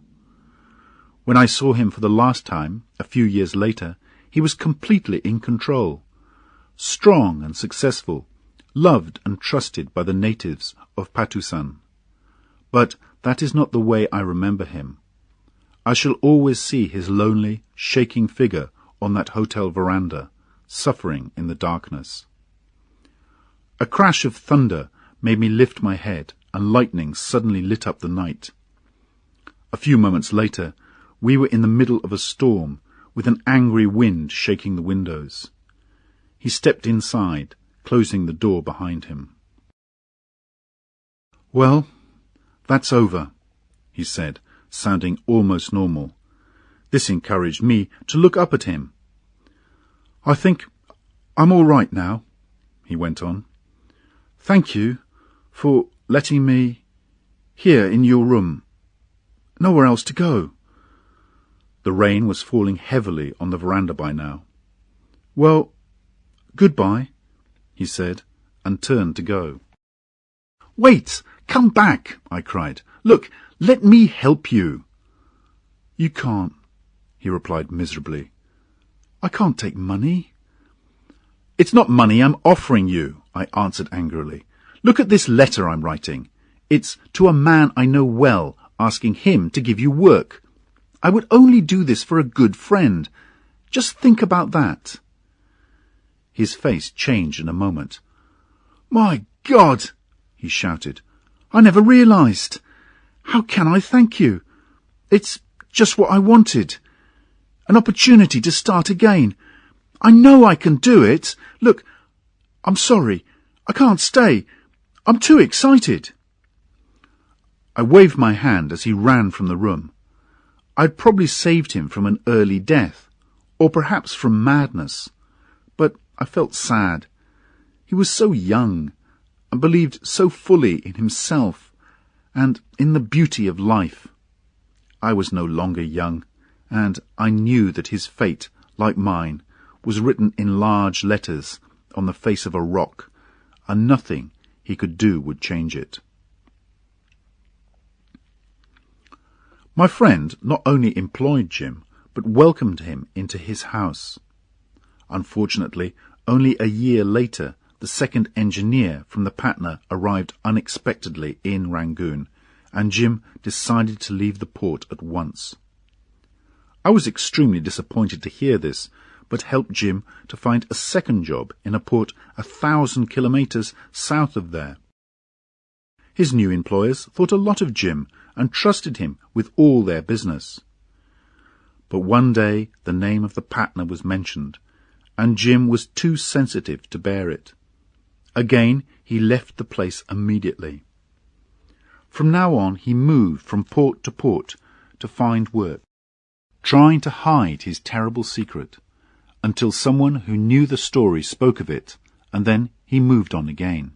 When I saw him for the last time, a few years later, he was completely in control. Strong and successful, loved and trusted by the natives of Patusan. But that is not the way I remember him. I shall always see his lonely, shaking figure on that hotel veranda, suffering in the darkness. A crash of thunder made me lift my head, and lightning suddenly lit up the night. A few moments later, we were in the middle of a storm, with an angry wind shaking the windows. He stepped inside, closing the door behind him. "Well, that's over," he said, sounding almost normal. This encouraged me to look up at him. "I think I'm all right now," he went on. "Thank you for letting me here in your room. Nowhere else to go." The rain was falling heavily on the veranda by now. "Well, goodbye," he said, and turned to go. "Wait! Come back!" I cried. "Look, let me help you." "You can't," he replied miserably. "I can't take money." "It's not money I'm offering you," I answered angrily. "Look at this letter I'm writing. It's to a man I know well, asking him to give you work. I would only do this for a good friend. Just think about that." His face changed in a moment. "My God!" he shouted. "I never realized. How can I thank you? It's just what I wanted. An opportunity to start again. I know I can do it. Look, I'm sorry. I can't stay. I'm too excited." I waved my hand as he ran from the room. I'd probably saved him from an early death, or perhaps from madness. But I felt sad. He was so young, and believed so fully in himself and in the beauty of life. I was no longer young, and I knew that his fate, like mine, was written in large letters on the face of a rock, and nothing he could do would change it. My friend not only employed Jim, but welcomed him into his house. Unfortunately, only a year later, the second engineer from the Patna arrived unexpectedly in Rangoon, and Jim decided to leave the port at once. I was extremely disappointed to hear this, but helped Jim to find a second job in a port 1,000 kilometres south of there. His new employers thought a lot of Jim and trusted him with all their business. But one day the name of the Patna was mentioned, and Jim was too sensitive to bear it. Again he left the place immediately. From now on he moved from port to port to find work, trying to hide his terrible secret, until someone who knew the story spoke of it, and then he moved on again.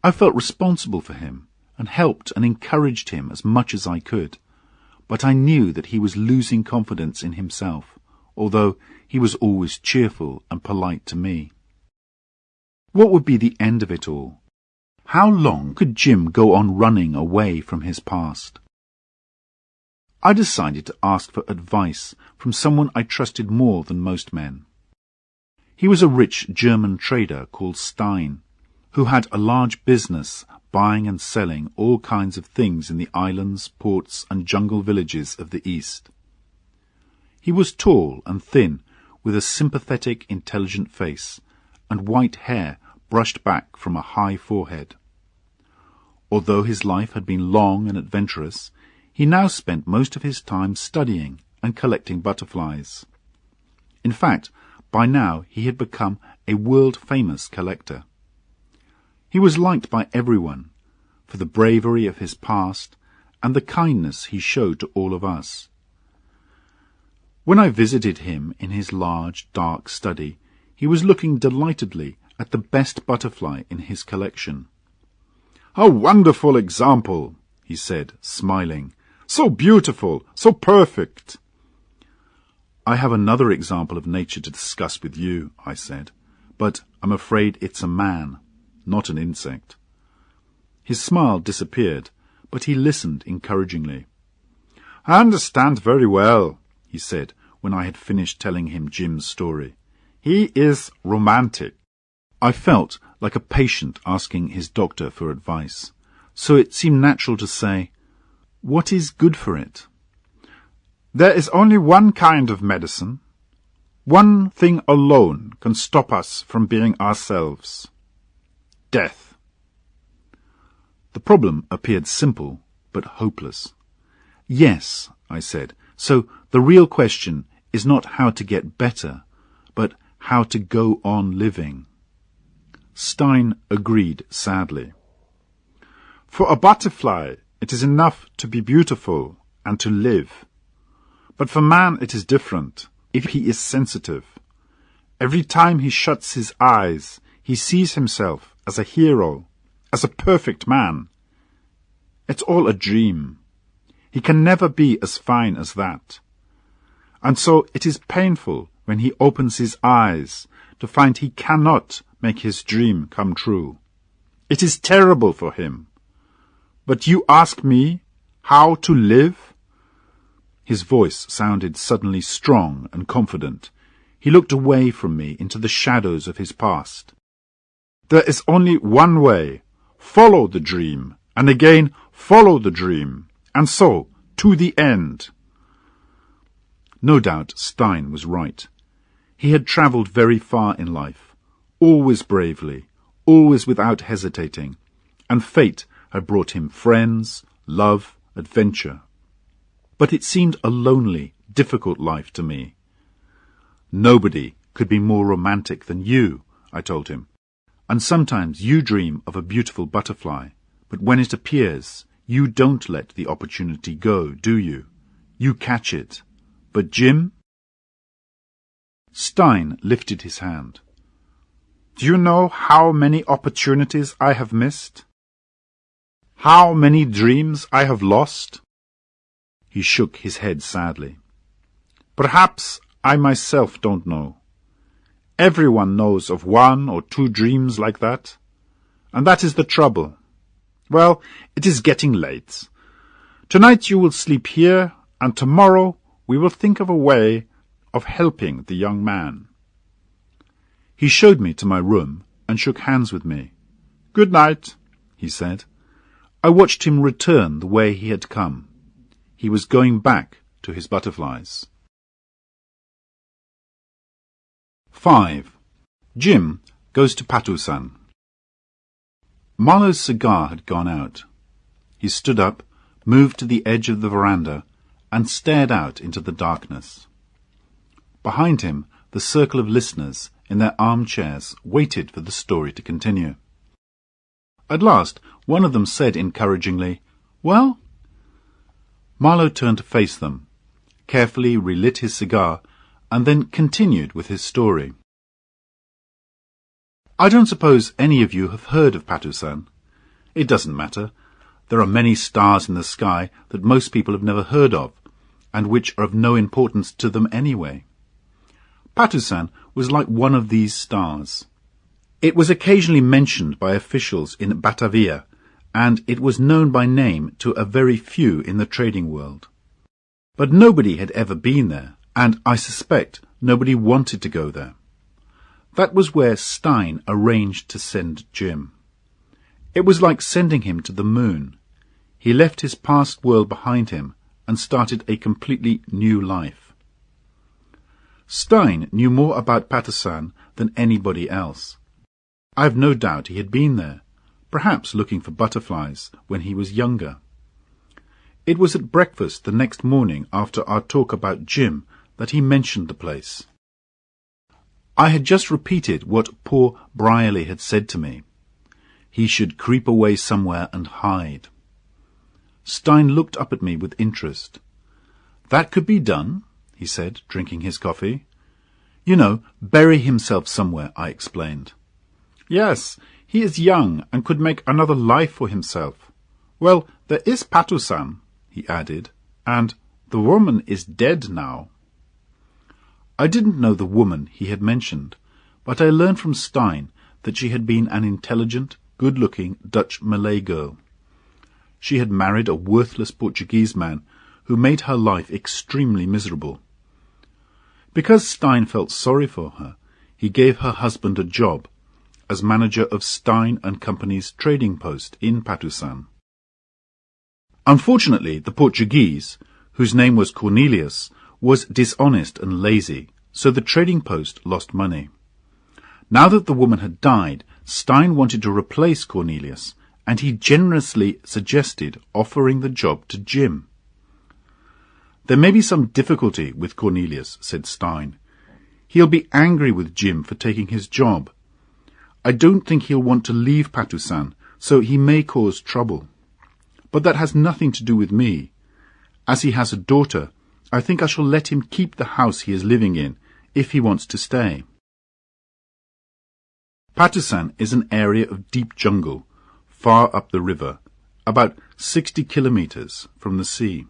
I felt responsible for him, and helped and encouraged him as much as I could, but I knew that he was losing confidence in himself, although he was always cheerful and polite to me. What would be the end of it all? How long could Jim go on running away from his past? I decided to ask for advice from someone I trusted more than most men. He was a rich German trader called Stein, who had a large business buying and selling all kinds of things in the islands, ports, and jungle villages of the East. He was tall and thin, with a sympathetic, intelligent face, and white hair brushed back from a high forehead. Although his life had been long and adventurous, he now spent most of his time studying and collecting butterflies. In fact, by now he had become a world-famous collector. He was liked by everyone for the bravery of his past and the kindness he showed to all of us. When I visited him in his large, dark study, he was looking delightedly at the best butterfly in his collection. "A wonderful example," he said, smiling. "So beautiful, so perfect." "I have another example of nature to discuss with you," I said, "but I'm afraid it's a man, not an insect." His smile disappeared, but he listened encouragingly. "I understand very well," he said, when I had finished telling him Jim's story. "He is romantic." I felt like a patient asking his doctor for advice. so it seemed natural to say, "What is good for it?" "There is only one kind of medicine. One thing alone can stop us from being ourselves. Death." The problem appeared simple, but hopeless. "Yes," I said, "so the real question is not how to get better, but how to go on living." Stein agreed sadly. "For a butterfly, it is enough to be beautiful and to live. But for man it is different, if he is sensitive. Every time he shuts his eyes, he sees himself as a hero, as a perfect man. It's all a dream. He can never be as fine as that. And so it is painful when he opens his eyes to find he cannot make his dream come true. It is terrible for him. But you ask me how to live?" His voice sounded suddenly strong and confident. He looked away from me into the shadows of his past. "There is only one way. Follow the dream, and again follow the dream, and so to the end." No doubt Stein was right. He had travelled very far in life, always bravely, always without hesitating, and fate had brought him friends, love, adventure. But it seemed a lonely, difficult life to me. "Nobody could be more romantic than you," I told him. "And sometimes you dream of a beautiful butterfly, but when it appears, you don't let the opportunity go, do you? You catch it. But Jim?" Stein lifted his hand. "Do you know how many opportunities I have missed? How many dreams I have lost?" He shook his head sadly. "Perhaps I myself don't know. Everyone knows of one or two dreams like that. And that is the trouble. Well, it is getting late. Tonight you will sleep here, and tomorrow we will think of a way of helping the young man." He showed me to my room and shook hands with me. "Good night," he said. I watched him return the way he had come. He was going back to his butterflies. 5. Jim goes to Patusan. Marlowe's cigar had gone out. He stood up, moved to the edge of the veranda, and stared out into the darkness. Behind him, the circle of listeners in their armchairs waited for the story to continue. At last, one of them said encouragingly, "Well?" Marlowe turned to face them, carefully relit his cigar, and then continued with his story. "I don't suppose any of you have heard of Patusan. It doesn't matter. There are many stars in the sky that most people have never heard of, and which are of no importance to them anyway. Patusan was like one of these stars. It was occasionally mentioned by officials in Batavia, and it was known by name to a very few in the trading world. But nobody had ever been there, and I suspect nobody wanted to go there. That was where Stein arranged to send Jim. It was like sending him to the moon. He left his past world behind him and started a completely new life. Stein knew more about Patusan than anybody else. I have no doubt he had been there, perhaps looking for butterflies when he was younger. It was at breakfast the next morning after our talk about Jim that he mentioned the place. I had just repeated what poor Brierly had said to me. He should creep away somewhere and hide. Stein looked up at me with interest. "That could be done," he said, drinking his coffee. "You know, bury himself somewhere," I explained. "Yes, he is young and could make another life for himself. Well, there is Patusan," he added, "and the woman is dead now." I didn't know the woman he had mentioned, but I learned from Stein that she had been an intelligent, good-looking Dutch Malay girl. She had married a worthless Portuguese man who made her life extremely miserable. Because Stein felt sorry for her, he gave her husband a job as manager of Stein and Company's trading post in Patusan. Unfortunately, the Portuguese, whose name was Cornelius, was dishonest and lazy, so the trading post lost money. Now that the woman had died, Stein wanted to replace Cornelius, and he generously suggested offering the job to Jim. "There may be some difficulty with Cornelius," said Stein. "He'll be angry with Jim for taking his job. I don't think he'll want to leave Patusan, so he may cause trouble. But that has nothing to do with me. As he has a daughter, I think I shall let him keep the house he is living in, if he wants to stay." Patusan is an area of deep jungle, far up the river, about 60 kilometers from the sea.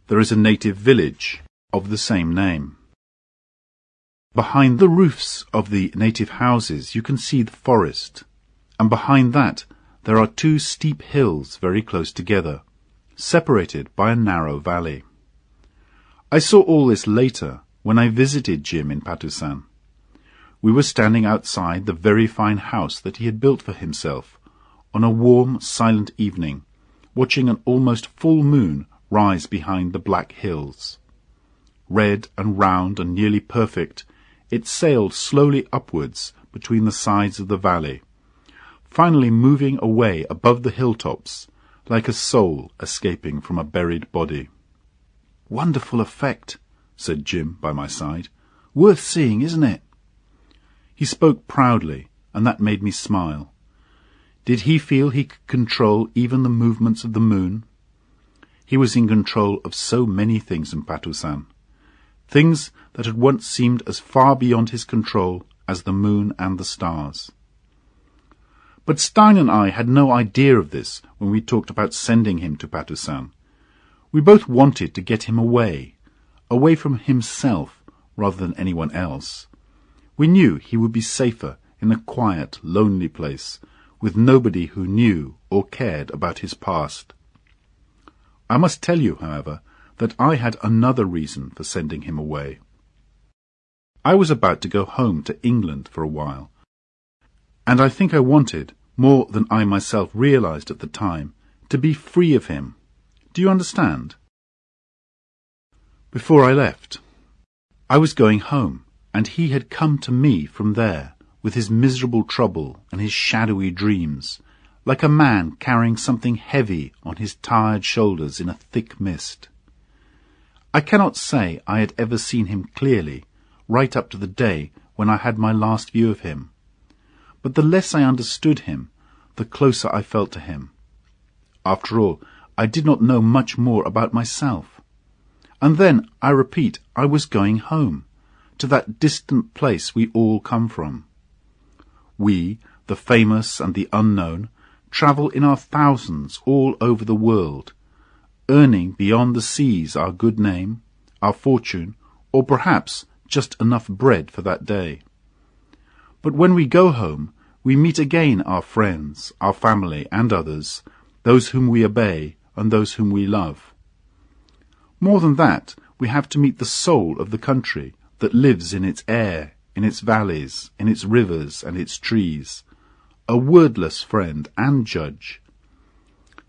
There is a native village of the same name. Behind the roofs of the native houses you can see the forest, and behind that there are two steep hills very close together, separated by a narrow valley. I saw all this later when I visited Jim in Patusan. We were standing outside the very fine house that he had built for himself, on a warm, silent evening, watching an almost full moon rise behind the black hills. Red and round and nearly perfect, it sailed slowly upwards between the sides of the valley, finally moving away above the hilltops, like a soul escaping from a buried body. "Wonderful effect," said Jim by my side. "Worth seeing, isn't it?" He spoke proudly, and that made me smile. Did he feel he could control even the movements of the moon? He was in control of so many things in Patusan, things that had once seemed as far beyond his control as the moon and the stars. But Stein and I had no idea of this when we talked about sending him to Patusan. We both wanted to get him away from himself rather than anyone else. We knew he would be safer in a quiet, lonely place, with nobody who knew or cared about his past. I must tell you, however, that I had another reason for sending him away. I was about to go home to England for a while, and I think I wanted, more than I myself realized at the time, to be free of him. Do you understand? Before I left, I was going home, and he had come to me from there, with his miserable trouble and his shadowy dreams, like a man carrying something heavy on his tired shoulders in a thick mist. I cannot say I had ever seen him clearly, right up to the day when I had my last view of him. But the less I understood him, the closer I felt to him. After all, I did not know much more about myself. And then, I repeat, I was going home, to that distant place we all come from. We, the famous and the unknown, travel in our thousands all over the world, earning beyond the seas our good name, our fortune, or perhaps just enough bread for that day. But when we go home, we meet again our friends, our family, and others, those whom we obey and those whom we love. More than that, we have to meet the soul of the country that lives in its air, in its valleys, in its rivers and its trees, a wordless friend and judge.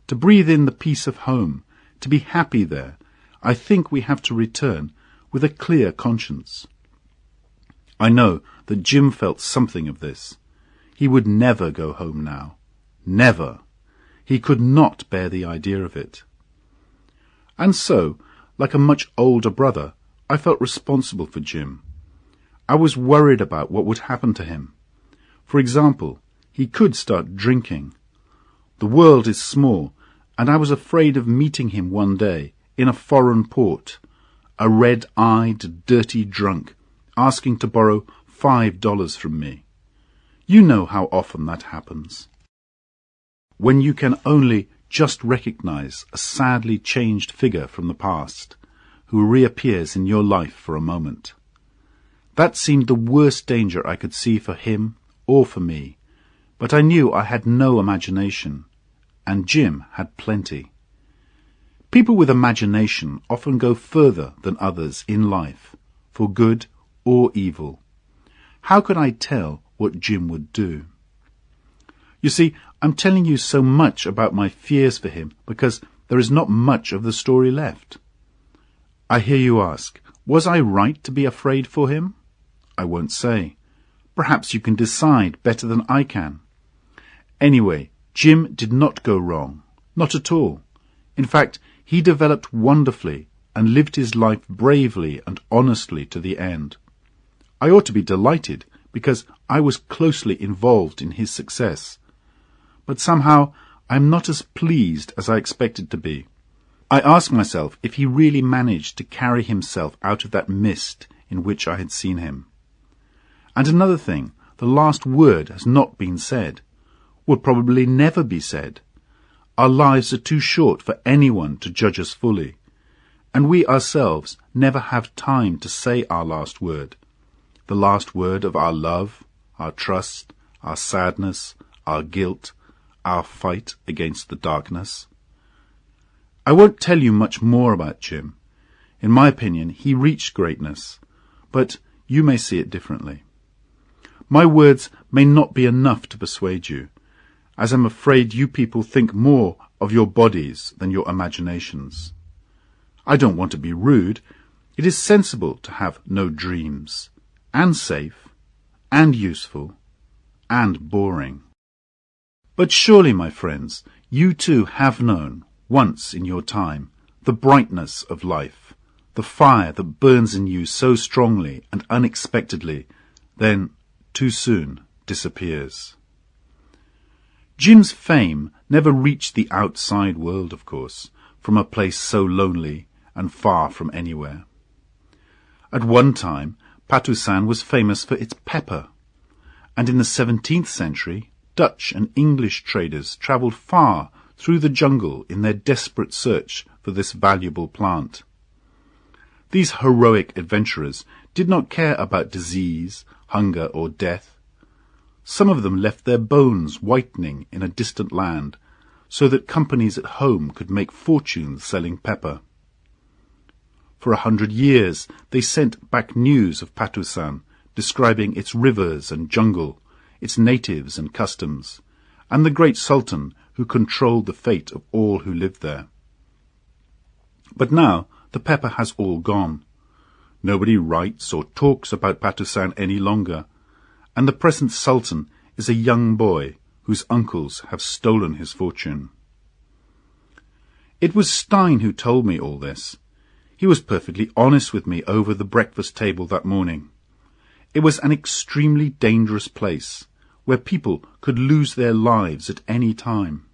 To breathe in the peace of home, to be happy there, I think we have to return with a clear conscience. I know that Jim felt something of this. He would never go home now. Never. He could not bear the idea of it. And so, like a much older brother, I felt responsible for Jim. I was worried about what would happen to him. For example, he could start drinking. The world is small, and I was afraid of meeting him one day in a foreign port, a red-eyed, dirty drunk, asking to borrow $5 from me. You know how often that happens. When you can only just recognize a sadly changed figure from the past, who reappears in your life for a moment. That seemed the worst danger I could see for him or for me, but I knew I had no imagination, and Jim had plenty. People with imagination often go further than others in life, for good or evil. How could I tell what Jim would do? You see, I'm telling you so much about my fears for him because there is not much of the story left. I hear you ask, was I right to be afraid for him? I won't say. Perhaps you can decide better than I can. Anyway, Jim did not go wrong. Not at all. In fact, he developed wonderfully and lived his life bravely and honestly to the end. I ought to be delighted because I was closely involved in his success. But somehow I am not as pleased as I expected to be. I ask myself if he really managed to carry himself out of that mist in which I had seen him. And another thing, the last word has not been said, will probably never be said. Our lives are too short for anyone to judge us fully, and we ourselves never have time to say our last word, the last word of our love, our trust, our sadness, our guilt, our fight against the darkness. I won't tell you much more about Jim. In my opinion, he reached greatness, but you may see it differently. My words may not be enough to persuade you, as I'm afraid you people think more of your bodies than your imaginations. I don't want to be rude. It is sensible to have no dreams, and safe, and useful, and boring. But surely, my friends, you too have known, once in your time, the brightness of life, the fire that burns in you so strongly and unexpectedly, then, too soon, disappears. Jim's fame never reached the outside world, of course, from a place so lonely and far from anywhere. At one time, Patusan was famous for its pepper, and in the 17th century, Dutch and English traders travelled far through the jungle in their desperate search for this valuable plant. These heroic adventurers did not care about disease, hunger, or death. Some of them left their bones whitening in a distant land, so that companies at home could make fortunes selling pepper. For 100 years they sent back news of Patusan, describing its rivers and jungle, its natives and customs, and the great Sultan who controlled the fate of all who lived there. But now the pepper has all gone. Nobody writes or talks about Patusan any longer, and the present Sultan is a young boy whose uncles have stolen his fortune. It was Stein who told me all this. He was perfectly honest with me over the breakfast table that morning. It was an extremely dangerous place, where people could lose their lives at any time.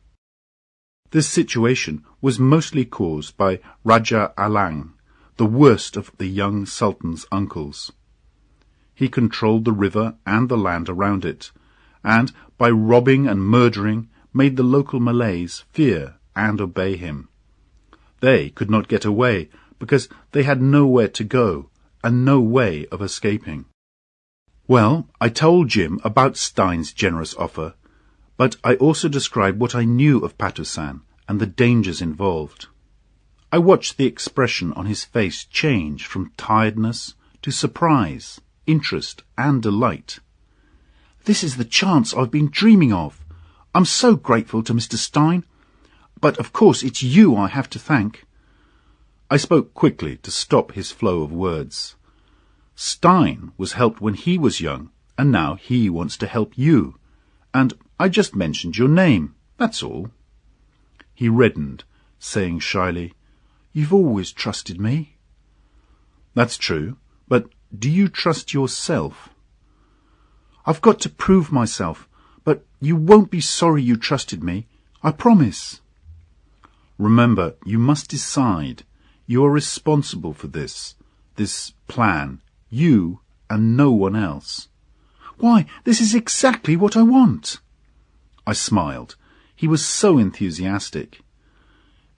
This situation was mostly caused by Raja Alang, the worst of the young Sultan's uncles. He controlled the river and the land around it, and by robbing and murdering made the local Malays fear and obey him. They could not get away because they had nowhere to go and no way of escaping. Well, I told Jim about Stein's generous offer, but I also described what I knew of Patusan and the dangers involved. I watched the expression on his face change from tiredness to surprise, interest, and delight. "This is the chance I've been dreaming of. I'm so grateful to Mr. Stein. But of course it's you I have to thank." I spoke quickly to stop his flow of words. Stein was helped when he was young, and now he wants to help you. And I just mentioned your name, that's all. He reddened, saying shyly, "You've always trusted me." "That's true, but do you trust yourself?" "I've got to prove myself, but you won't be sorry you trusted me, I promise." "Remember, you must decide. You are responsible for this plan, you and no one else." "Why, this is exactly what I want." I smiled. He was so enthusiastic.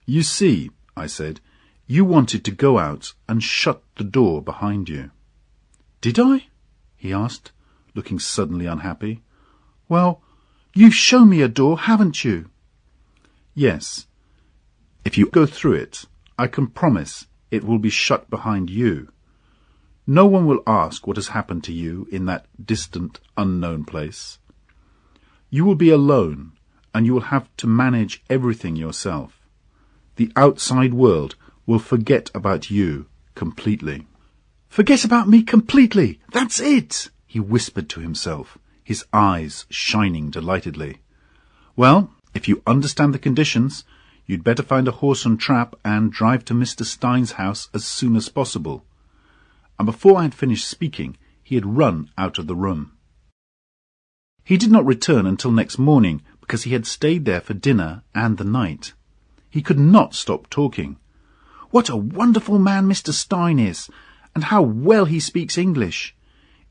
"You see," I said, "you wanted to go out and shut the door behind you." "Did I?" he asked, looking suddenly unhappy. "Well, you've shown me a door, haven't you?" "Yes. If you go through it, I can promise it will be shut behind you. No one will ask what has happened to you in that distant, unknown place. You will be alone, and you will have to manage everything yourself. the outside world will forget about you completely. Forget about me completely! That's it! He whispered to himself, his eyes shining delightedly. Well, if you understand the conditions, you'd better find a horse and trap and drive to Mr. Stein's house as soon as possible. And before I had finished speaking, he had run out of the room. He did not return until next morning, because he had stayed there for dinner and the night. He could not stop talking. What a wonderful man Mr. Stein is, and how well he speaks English.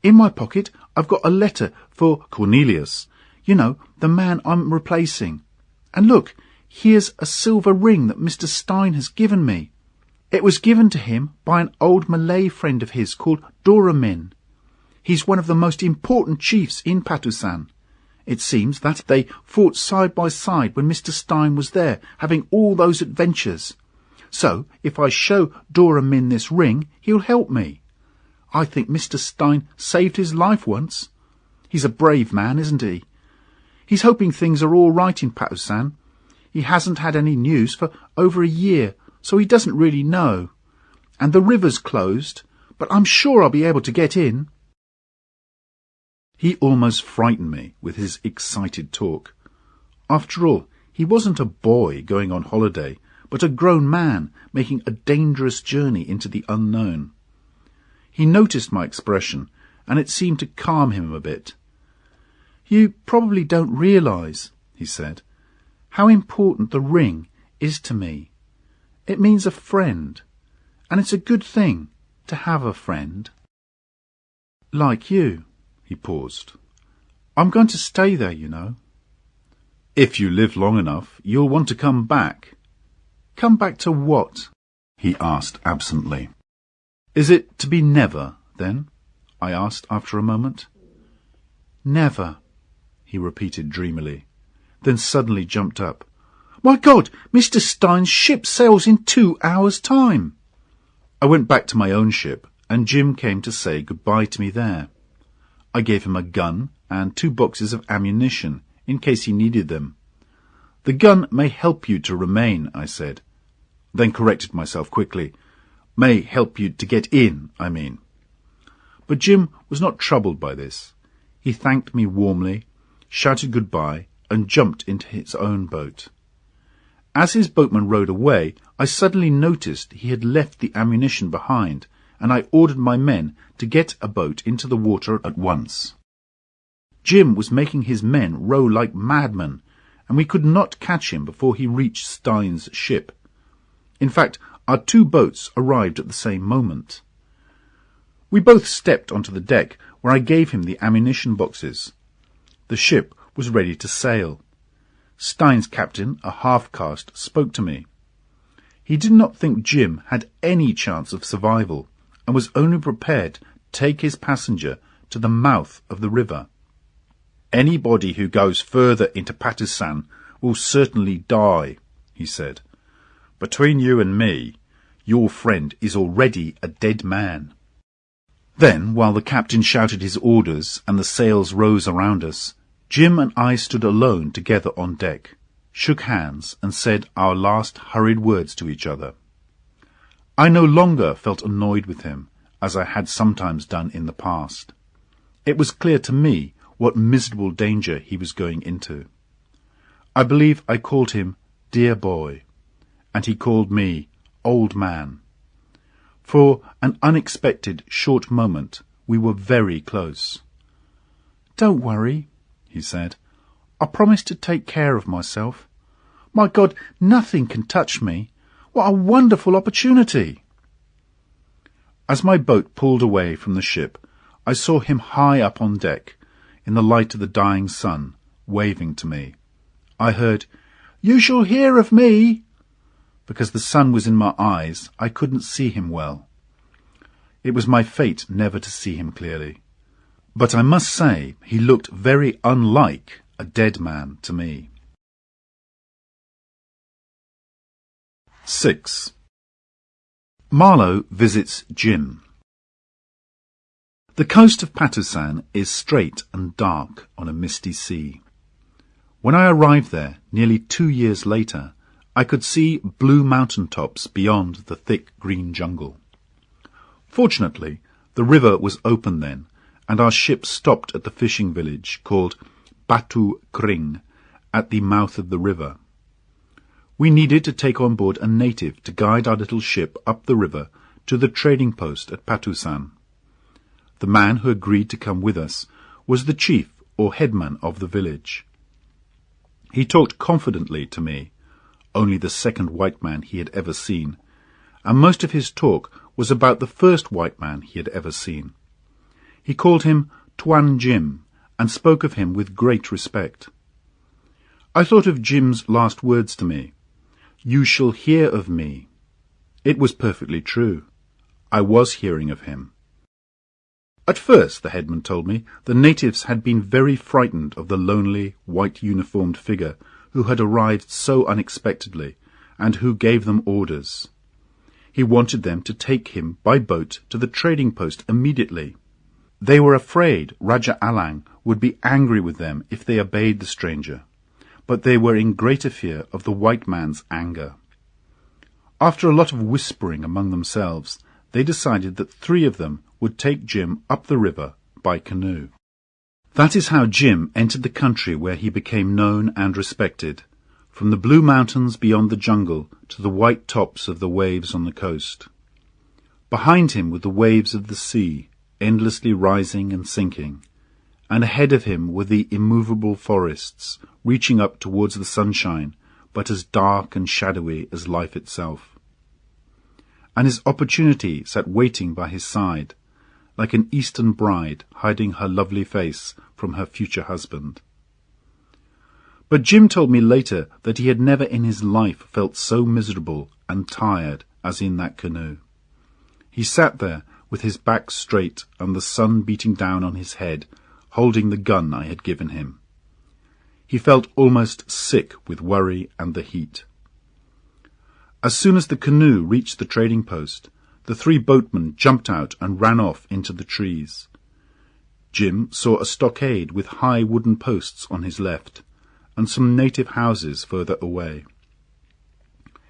In my pocket I've got a letter for Cornelius, you know, the man I'm replacing. And look, here's a silver ring that Mr. Stein has given me. It was given to him by an old Malay friend of his called Doramin. He's one of the most important chiefs in Patusan. It seems that they fought side by side when Mr. Stein was there, having all those adventures. So, if I show Doramin this ring, he'll help me. I think Mr. Stein saved his life once. He's a brave man, isn't he? He's hoping things are all right in Patusan. He hasn't had any news for over a year, so he doesn't really know. And the river's closed, but I'm sure I'll be able to get in. He almost frightened me with his excited talk. After all, he wasn't a boy going on holiday, but a grown man making a dangerous journey into the unknown. He noticed my expression, and it seemed to calm him a bit. "You probably don't realize," he said, "how important the ring is to me. It means a friend, and it's a good thing to have a friend. Like you." He paused. "I'm going to stay there, you know." "If you live long enough, you'll want to come back." "Come back to what?" he asked absently. "Is it to be never, then?" I asked after a moment. "Never," he repeated dreamily, then suddenly jumped up. "My God! Mr. Stein's ship sails in 2 hours' time." I went back to my own ship, and Jim came to say goodbye to me there. I gave him a gun and 2 boxes of ammunition, in case he needed them. "The gun may help you to remain," I said, then corrected myself quickly. "May help you to get in, I mean." But Jim was not troubled by this. He thanked me warmly, shouted goodbye, and jumped into his own boat. As his boatman rowed away, I suddenly noticed he had left the ammunition behind, and I ordered my men to get a boat into the water at once. Jim was making his men row like madmen, and we could not catch him before he reached Stein's ship. In fact, our 2 boats arrived at the same moment. We both stepped onto the deck, where I gave him the ammunition boxes. The ship was ready to sail. Stein's captain, a half-caste, spoke to me. He did not think Jim had any chance of survival, and was only prepared to take his passenger to the mouth of the river. "Anybody who goes further into Patusan will certainly die," he said. "Between you and me, your friend is already a dead man." Then, while the captain shouted his orders and the sails rose around us, Jim and I stood alone together on deck, shook hands, and said our last hurried words to each other. I no longer felt annoyed with him, as I had sometimes done in the past. It was clear to me what miserable danger he was going into. I believe I called him dear boy, and he called me old man. For an unexpected short moment we were very close. "Don't worry," he said. "I promise to take care of myself. My God, nothing can touch me. What a wonderful opportunity!" As my boat pulled away from the ship, I saw him high up on deck, in the light of the dying sun, waving to me. I heard, "You shall hear of me." Because the sun was in my eyes, I couldn't see him well. It was my fate never to see him clearly. But I must say he looked very unlike a dead man to me. 6. Marlowe visits Jim. The coast of Patusan is straight and dark on a misty sea. When I arrived there, nearly 2 years later, I could see blue mountain tops beyond the thick green jungle. Fortunately, the river was open then, and our ship stopped at the fishing village called Batu Kring at the mouth of the river. We needed to take on board a native to guide our little ship up the river to the trading post at Patusan. The man who agreed to come with us was the chief or headman of the village. He talked confidently to me, only the second white man he had ever seen, and most of his talk was about the first white man he had ever seen. He called him Tuan Jim and spoke of him with great respect. I thought of Jim's last words to me, "You shall hear of me." It was perfectly true. I was hearing of him. At first, the headman told me, the natives had been very frightened of the lonely, white-uniformed figure who had arrived so unexpectedly, and who gave them orders. He wanted them to take him by boat to the trading post immediately. They were afraid Raja Alang would be angry with them if they obeyed the stranger, but they were in greater fear of the white man's anger. After a lot of whispering among themselves, they decided that 3 of them would take Jim up the river by canoe. That is how Jim entered the country where he became known and respected, from the blue mountains beyond the jungle to the white tops of the waves on the coast. Behind him were the waves of the sea, endlessly rising and sinking, and ahead of him were the immovable forests, reaching up towards the sunshine, but as dark and shadowy as life itself. And his opportunity sat waiting by his side, like an Eastern bride hiding her lovely face from her future husband. But Jim told me later that he had never in his life felt so miserable and tired as in that canoe. He sat there with his back straight and the sun beating down on his head, holding the gun I had given him. He felt almost sick with worry and the heat. As soon as the canoe reached the trading post, the 3 boatmen jumped out and ran off into the trees. Jim saw a stockade with high wooden posts on his left, and some native houses further away.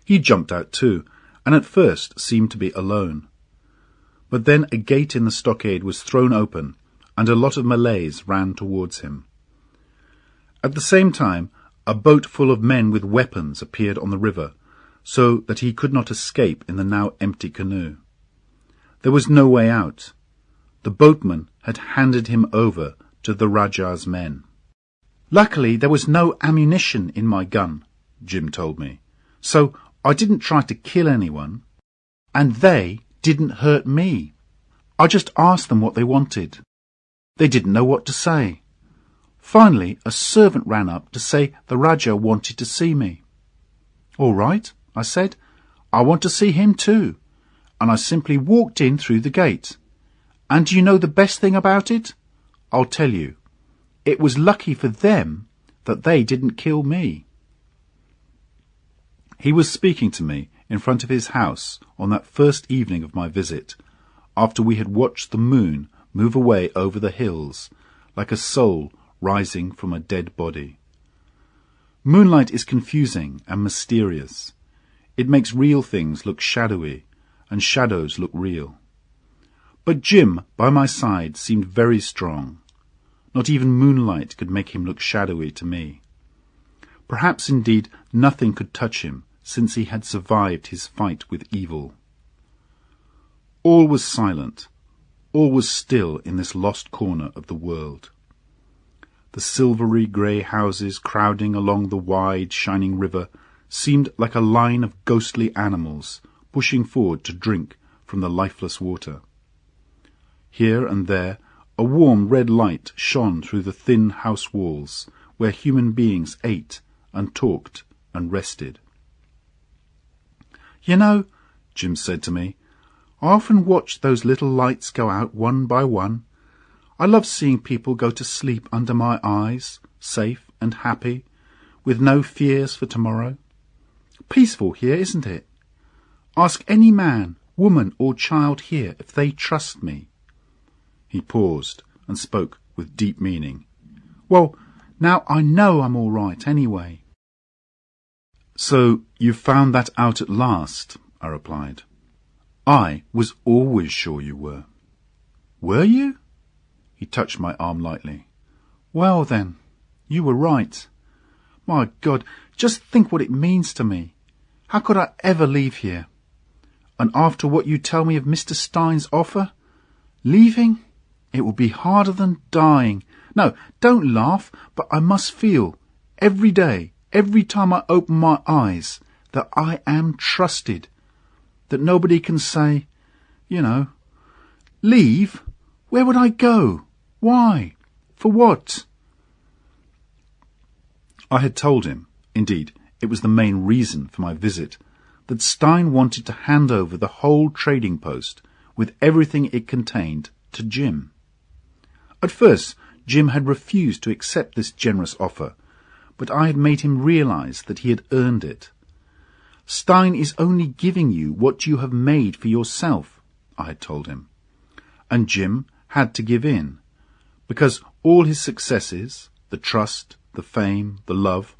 He jumped out too, and at first seemed to be alone. But then a gate in the stockade was thrown open, and a lot of Malays ran towards him. At the same time, a boat full of men with weapons appeared on the river, so that he could not escape in the now empty canoe. There was no way out. The boatman had handed him over to the Raja's men. Luckily, there was no ammunition in my gun, Jim told me, so I didn't try to kill anyone, and they didn't hurt me. I just asked them what they wanted. They didn't know what to say. Finally, a servant ran up to say the Raja wanted to see me. "All right," I said, "I want to see him too." And I simply walked in through the gate. And do you know the best thing about it? I'll tell you. It was lucky for them that they didn't kill me. He was speaking to me in front of his house on that first evening of my visit, after we had watched the moon move away over the hills, like a soul rising from a dead body. Moonlight is confusing and mysterious. It makes real things look shadowy, and shadows look real. But Jim, by my side, seemed very strong. Not even moonlight could make him look shadowy to me. Perhaps, indeed, nothing could touch him, since he had survived his fight with evil. All was silent. All was still in this lost corner of the world. The silvery grey houses crowding along the wide, shining river seemed like a line of ghostly animals pushing forward to drink from the lifeless water. Here and there a warm red light shone through the thin house walls where human beings ate and talked and rested. "You know," Jim said to me, "I often watch those little lights go out one by one. I love seeing people go to sleep under my eyes, safe and happy, with no fears for tomorrow. Peaceful here, isn't it? Ask any man, woman or child here if they trust me." He paused and spoke with deep meaning. "Well, now I know I'm all right anyway." So you found that out at last, I replied. I was always sure you were. Were you? He touched my arm lightly. Well then, you were right. My God, just think what it means to me. How could I ever leave here? And after what you tell me of Mr. Stein's offer? Leaving? It will be harder than dying. No, don't laugh, but I must feel, every day, every time I open my eyes, that I am trusted. That nobody can say, leave? Where would I go? Why? For what? I had told him, indeed, it was the main reason for my visit, that Stein wanted to hand over the whole trading post, with everything it contained, to Jim. At first, Jim had refused to accept this generous offer, but I had made him realize that he had earned it. Stein is only giving you what you have made for yourself, I had told him. And Jim had to give in, because all his successes, the trust, the fame, the love,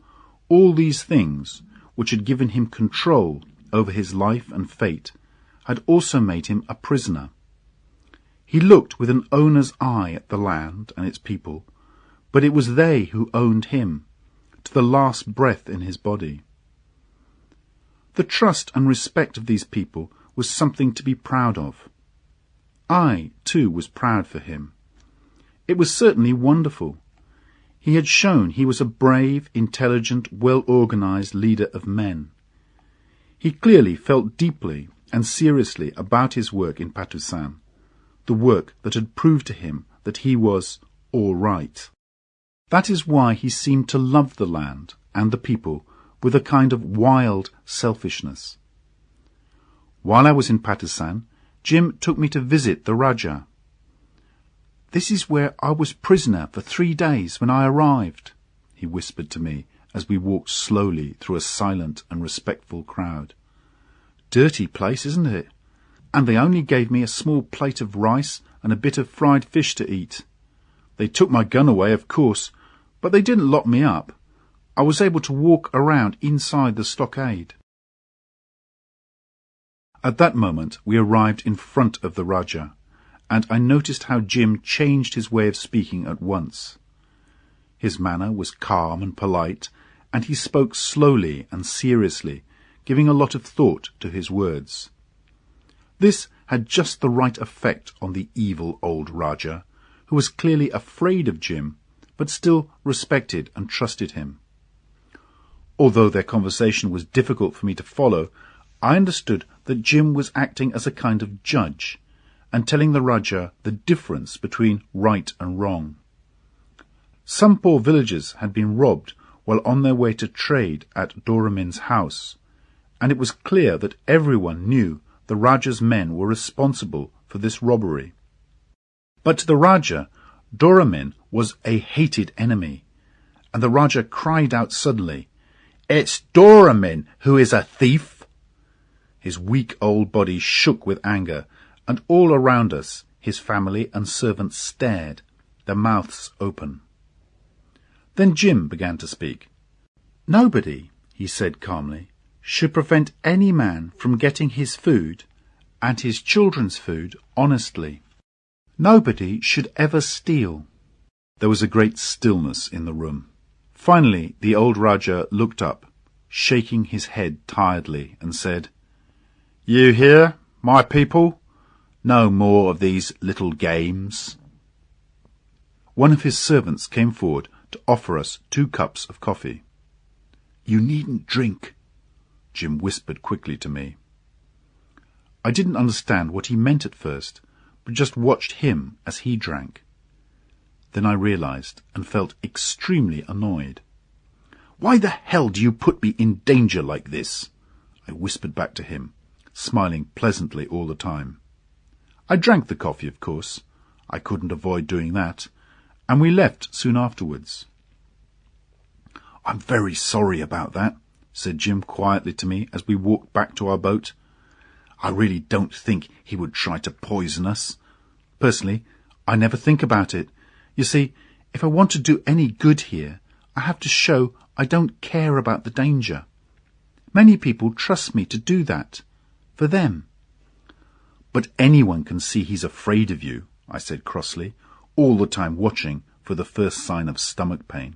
all these things, which had given him control over his life and fate, had also made him a prisoner. He looked with an owner's eye at the land and its people, but it was they who owned him, to the last breath in his body. The trust and respect of these people was something to be proud of. I, too, was proud for him. It was certainly wonderful. He had shown he was a brave, intelligent, well-organized leader of men. He clearly felt deeply and seriously about his work in Patusan, the work that had proved to him that he was all right. That is why he seemed to love the land and the people with a kind of wild selfishness. While I was in Patusan, Jim took me to visit the Raja. This is where I was prisoner for 3 days when I arrived, he whispered to me as we walked slowly through a silent and respectful crowd. Dirty place, isn't it? And they only gave me a small plate of rice and a bit of fried fish to eat. They took my gun away, of course, but they didn't lock me up. I was able to walk around inside the stockade. At that moment we arrived in front of the Raja, and I noticed how Jim changed his way of speaking at once. His manner was calm and polite, and he spoke slowly and seriously, giving a lot of thought to his words. This had just the right effect on the evil old Raja, who was clearly afraid of Jim, but still respected and trusted him. Although their conversation was difficult for me to follow, I understood that Jim was acting as a kind of judge, and telling the Raja the difference between right and wrong. Some poor villagers had been robbed while on their way to trade at Doramin's house, and it was clear that everyone knew the Raja's men were responsible for this robbery. But to the Raja, Doramin was a hated enemy, and the Raja cried out suddenly, "It's Doramin who is a thief!" His weak old body shook with anger, and all around us his family and servants stared, their mouths open. Then Jim began to speak. "Nobody," he said calmly, "should prevent any man from getting his food, and his children's food, honestly. Nobody should ever steal." There was a great stillness in the room. Finally the old Raja looked up, shaking his head tiredly, and said, "You hear, my people? No more of these little games." One of his servants came forward to offer us 2 cups of coffee. "You needn't drink," Jim whispered quickly to me. I didn't understand what he meant at first, but just watched him as he drank. Then I realized and felt extremely annoyed. "Why the hell do you put me in danger like this?" I whispered back to him, smiling pleasantly all the time. I drank the coffee, of course. I couldn't avoid doing that, and we left soon afterwards. "I'm very sorry about that," said Jim quietly to me as we walked back to our boat. "I really don't think he would try to poison us. Personally, I never think about it. You see, if I want to do any good here, I have to show I don't care about the danger." Many people trust me to do that. For them. But anyone can see he's afraid of you, I said crossly, all the time watching for the first sign of stomach pain.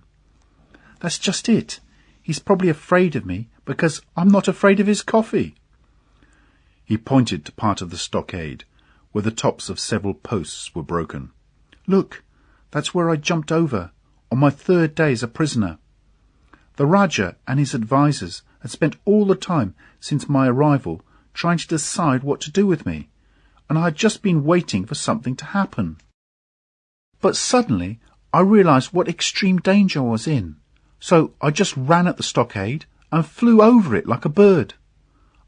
That's just it. He's probably afraid of me because I'm not afraid of his coffee. He pointed to part of the stockade, where the tops of several posts were broken. Look, that's where I jumped over, on my 3rd day as a prisoner. The Rajah and his advisers had spent all the time since my arrival trying to decide what to do with me, and I had just been waiting for something to happen. But suddenly I realized what extreme danger I was in, so I just ran at the stockade and flew over it like a bird.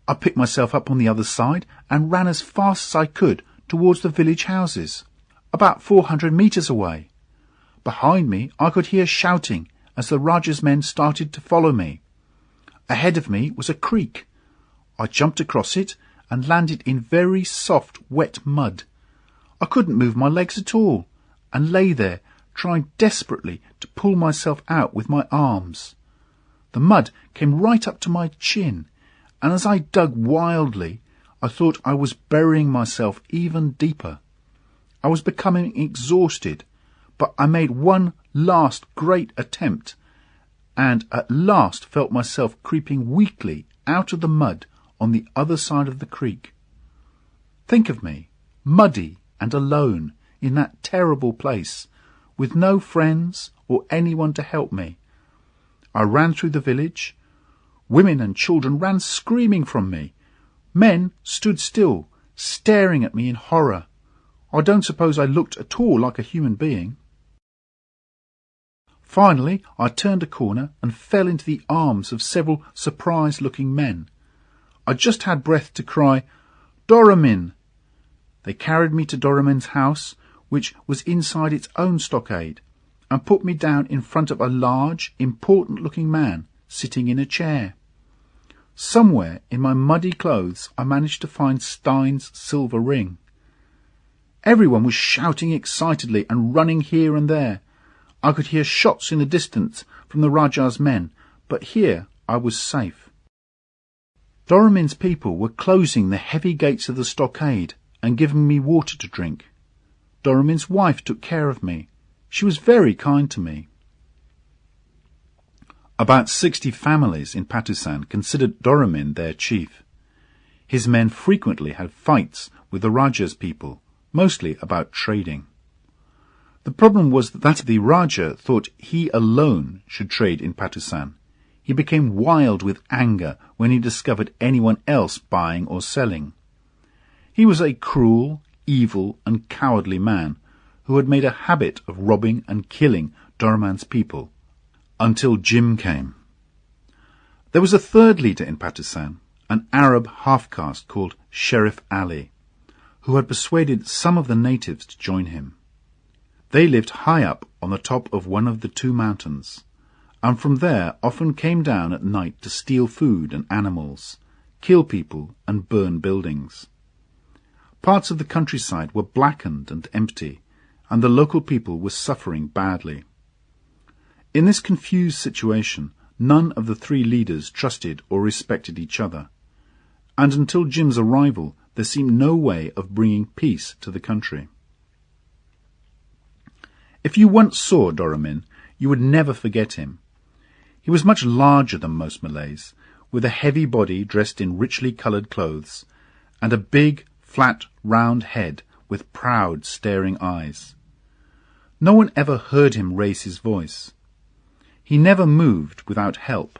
I picked myself up on the other side and ran as fast as I could towards the village houses, about 400 meters away. Behind me I could hear shouting as the Rajah's men started to follow me. Ahead of me was a creek. I jumped across it and landed in very soft, wet mud. I couldn't move my legs at all, and lay there trying desperately to pull myself out with my arms. The mud came right up to my chin, and as I dug wildly, I thought I was burying myself even deeper. I was becoming exhausted, but I made one last great attempt, and at last felt myself creeping weakly out of the mud on the other side of the creek. Think of me, muddy and alone in that terrible place, with no friends or anyone to help me. I ran through the village. Women and children ran screaming from me. Men stood still, staring at me in horror. I don't suppose I looked at all like a human being. Finally, I turned a corner and fell into the arms of several surprised-looking men. I just had breath to cry, "Doramin!" They carried me to Doramin's house, which was inside its own stockade, and put me down in front of a large, important-looking man sitting in a chair. Somewhere in my muddy clothes I managed to find Stein's silver ring. Everyone was shouting excitedly and running here and there. I could hear shots in the distance from the Rajah's men, but here I was safe. Doramin's people were closing the heavy gates of the stockade and giving me water to drink. Doramin's wife took care of me. She was very kind to me. About 60 families in Patusan considered Doramin their chief. His men frequently had fights with the Rajah's people, mostly about trading. The problem was that the Rajah thought he alone should trade in Patusan. He became wild with anger when he discovered anyone else buying or selling. He was a cruel, evil and cowardly man who had made a habit of robbing and killing Doramin's people, until Jim came. There was a third leader in Patusan, an Arab half-caste called Sheriff Ali, who had persuaded some of the natives to join him. They lived high up on the top of one of the 2 mountains, and from there often came down at night to steal food and animals, kill people and burn buildings. Parts of the countryside were blackened and empty, and the local people were suffering badly. In this confused situation, none of the 3 leaders trusted or respected each other, and until Jim's arrival there seemed no way of bringing peace to the country. If you once saw Doramin, you would never forget him. He was much larger than most Malays, with a heavy body dressed in richly coloured clothes, and a big, flat, round head with proud, staring eyes. No one ever heard him raise his voice. He never moved without help.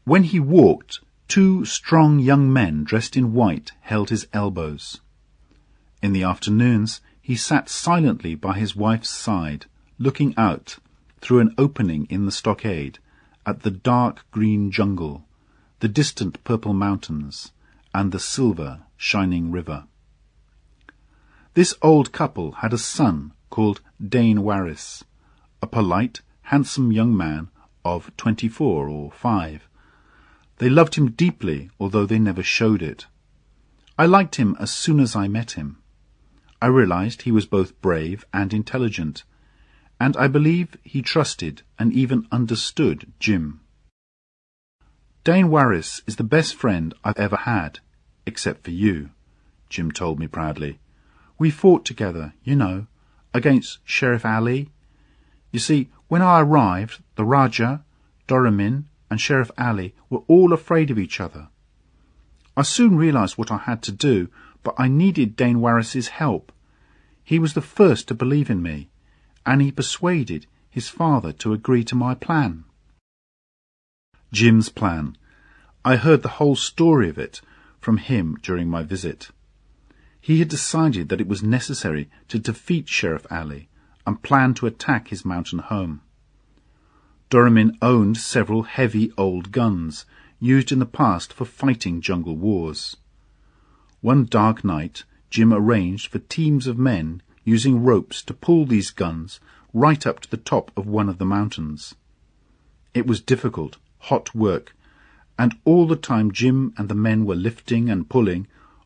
When he walked, 2 strong young men dressed in white held his elbows. In the afternoons, he sat silently by his wife's side, looking out, through an opening in the stockade, at the dark green jungle, the distant purple mountains, and the silver, shining river. This old couple had a son called Dane Waris, a polite, handsome young man of 24 or 5. They loved him deeply, although they never showed it. I liked him as soon as I met him. I realized he was both brave and intelligent, and I believe he trusted and even understood Jim. Dane Warris is the best friend I've ever had, except for you, Jim told me proudly. We fought together, you know, against Sheriff Ali. You see, when I arrived, the Rajah, Doramin, and Sheriff Ali were all afraid of each other. I soon realized what I had to do, but I needed Dane Warris's help. He was the first to believe in me, and he persuaded his father to agree to my plan. Jim's plan. I heard the whole story of it from him during my visit. He had decided that it was necessary to defeat Sheriff Ali and planned to attack his mountain home. Doramin owned several heavy old guns used in the past for fighting jungle wars. One dark night, Jim arranged for teams of men using ropes to pull these guns right up to the top of one of the mountains. It was difficult, hot work, and all the time Jim and the men were lifting and pulling,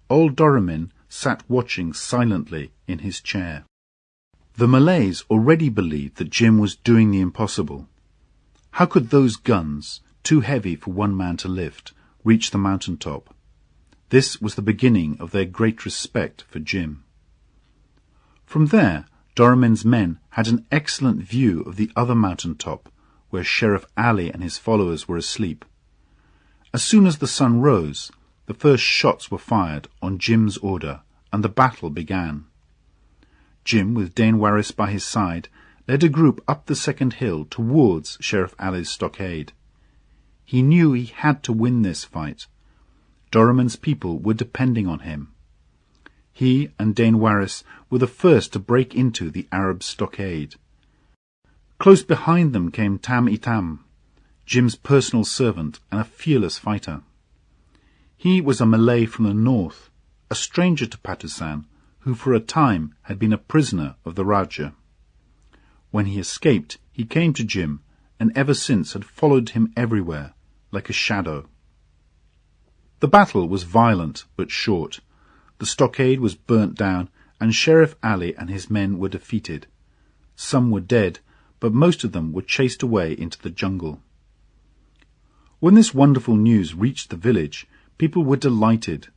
old Doramin sat watching silently in his chair. The Malays already believed that Jim was doing the impossible. How could those guns, too heavy for one man to lift, reach the mountain top? This was the beginning of their great respect for Jim. From there, Doramin's men had an excellent view of the other mountain top, where Sheriff Ali and his followers were asleep. As soon as the sun rose, the first shots were fired on Jim's order, and the battle began. Jim, with Dane Warris by his side, led a group up the second hill towards Sheriff Ali's stockade. He knew he had to win this fight. Doramin's people were depending on him. He and Dane Warris were the first to break into the Arab stockade. Close behind them came Tam-i-Tam, Jim's personal servant and a fearless fighter. He was a Malay from the north, a stranger to Patusan, who for a time had been a prisoner of the Rajah. When he escaped, he came to Jim, and ever since had followed him everywhere, like a shadow. The battle was violent but short. The stockade was burnt down, and Sheriff Ali and his men were defeated. Some were dead, but most of them were chased away into the jungle. When this wonderful news reached the village, people were delighted.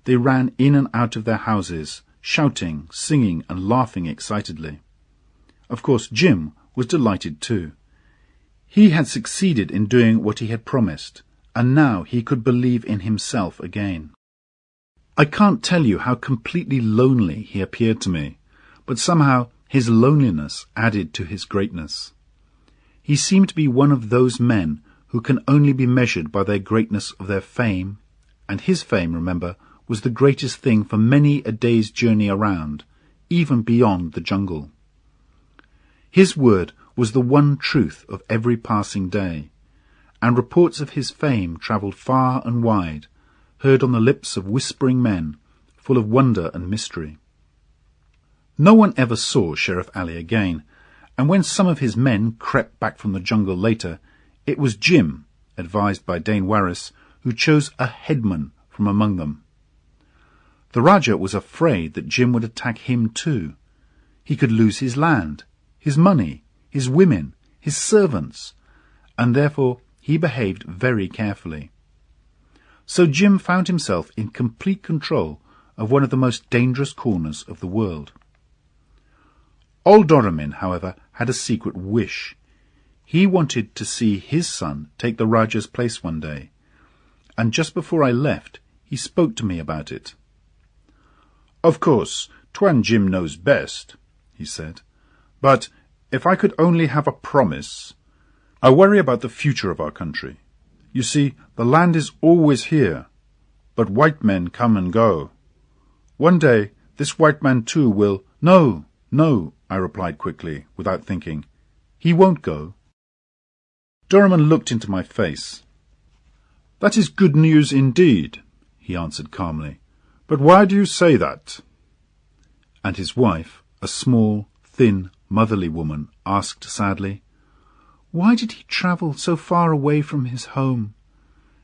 They ran in and out of their houses, shouting, singing, and laughing excitedly. Of course, Jim was delighted too. He had succeeded in doing what he had promised, and now he could believe in himself again. I can't tell you how completely lonely he appeared to me, but somehow his loneliness added to his greatness. He seemed to be one of those men who can only be measured by their greatness of their fame, and his fame, remember, was the greatest thing for many a day's journey around, even beyond the jungle. His word was the one truth of every passing day, and reports of his fame travelled far and wide, heard on the lips of whispering men, full of wonder and mystery. No one ever saw Sheriff Ali again, and when some of his men crept back from the jungle later, it was Jim, advised by Dane Warris, who chose a headman from among them. The Rajah was afraid that Jim would attack him too. He could lose his land, his money, his women, his servants, and therefore he behaved very carefully. So Jim found himself in complete control of one of the most dangerous corners of the world. Old Doramin, however, had a secret wish. He wanted to see his son take the Rajah's place one day, and just before I left, he spoke to me about it. "Of course, Tuan Jim knows best," he said, "but if I could only have a promise. I worry about the future of our country. You see, the land is always here, but white men come and go. One day, this white man too will—" "No, no," I replied quickly, without thinking. "He won't go." Doramin looked into my face. "That is good news indeed," he answered calmly. "But why do you say that?" And his wife, a small, thin, motherly woman, asked sadly, "Why did he travel so far away from his home?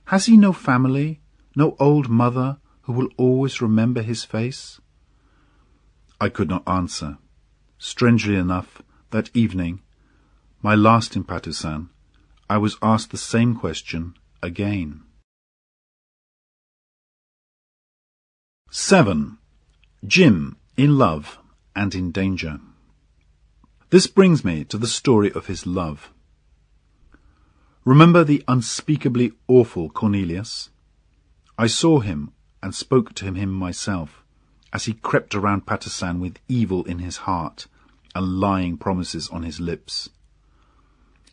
Has he no family, no old mother who will always remember his face?" I could not answer. Strangely enough, that evening, my last in Patusan, I was asked the same question, again. 7. Jim in love and in danger. This brings me to the story of his love. Remember the unspeakably awful Cornelius? I saw him and spoke to him myself, as he crept around Patusan with evil in his heart and lying promises on his lips.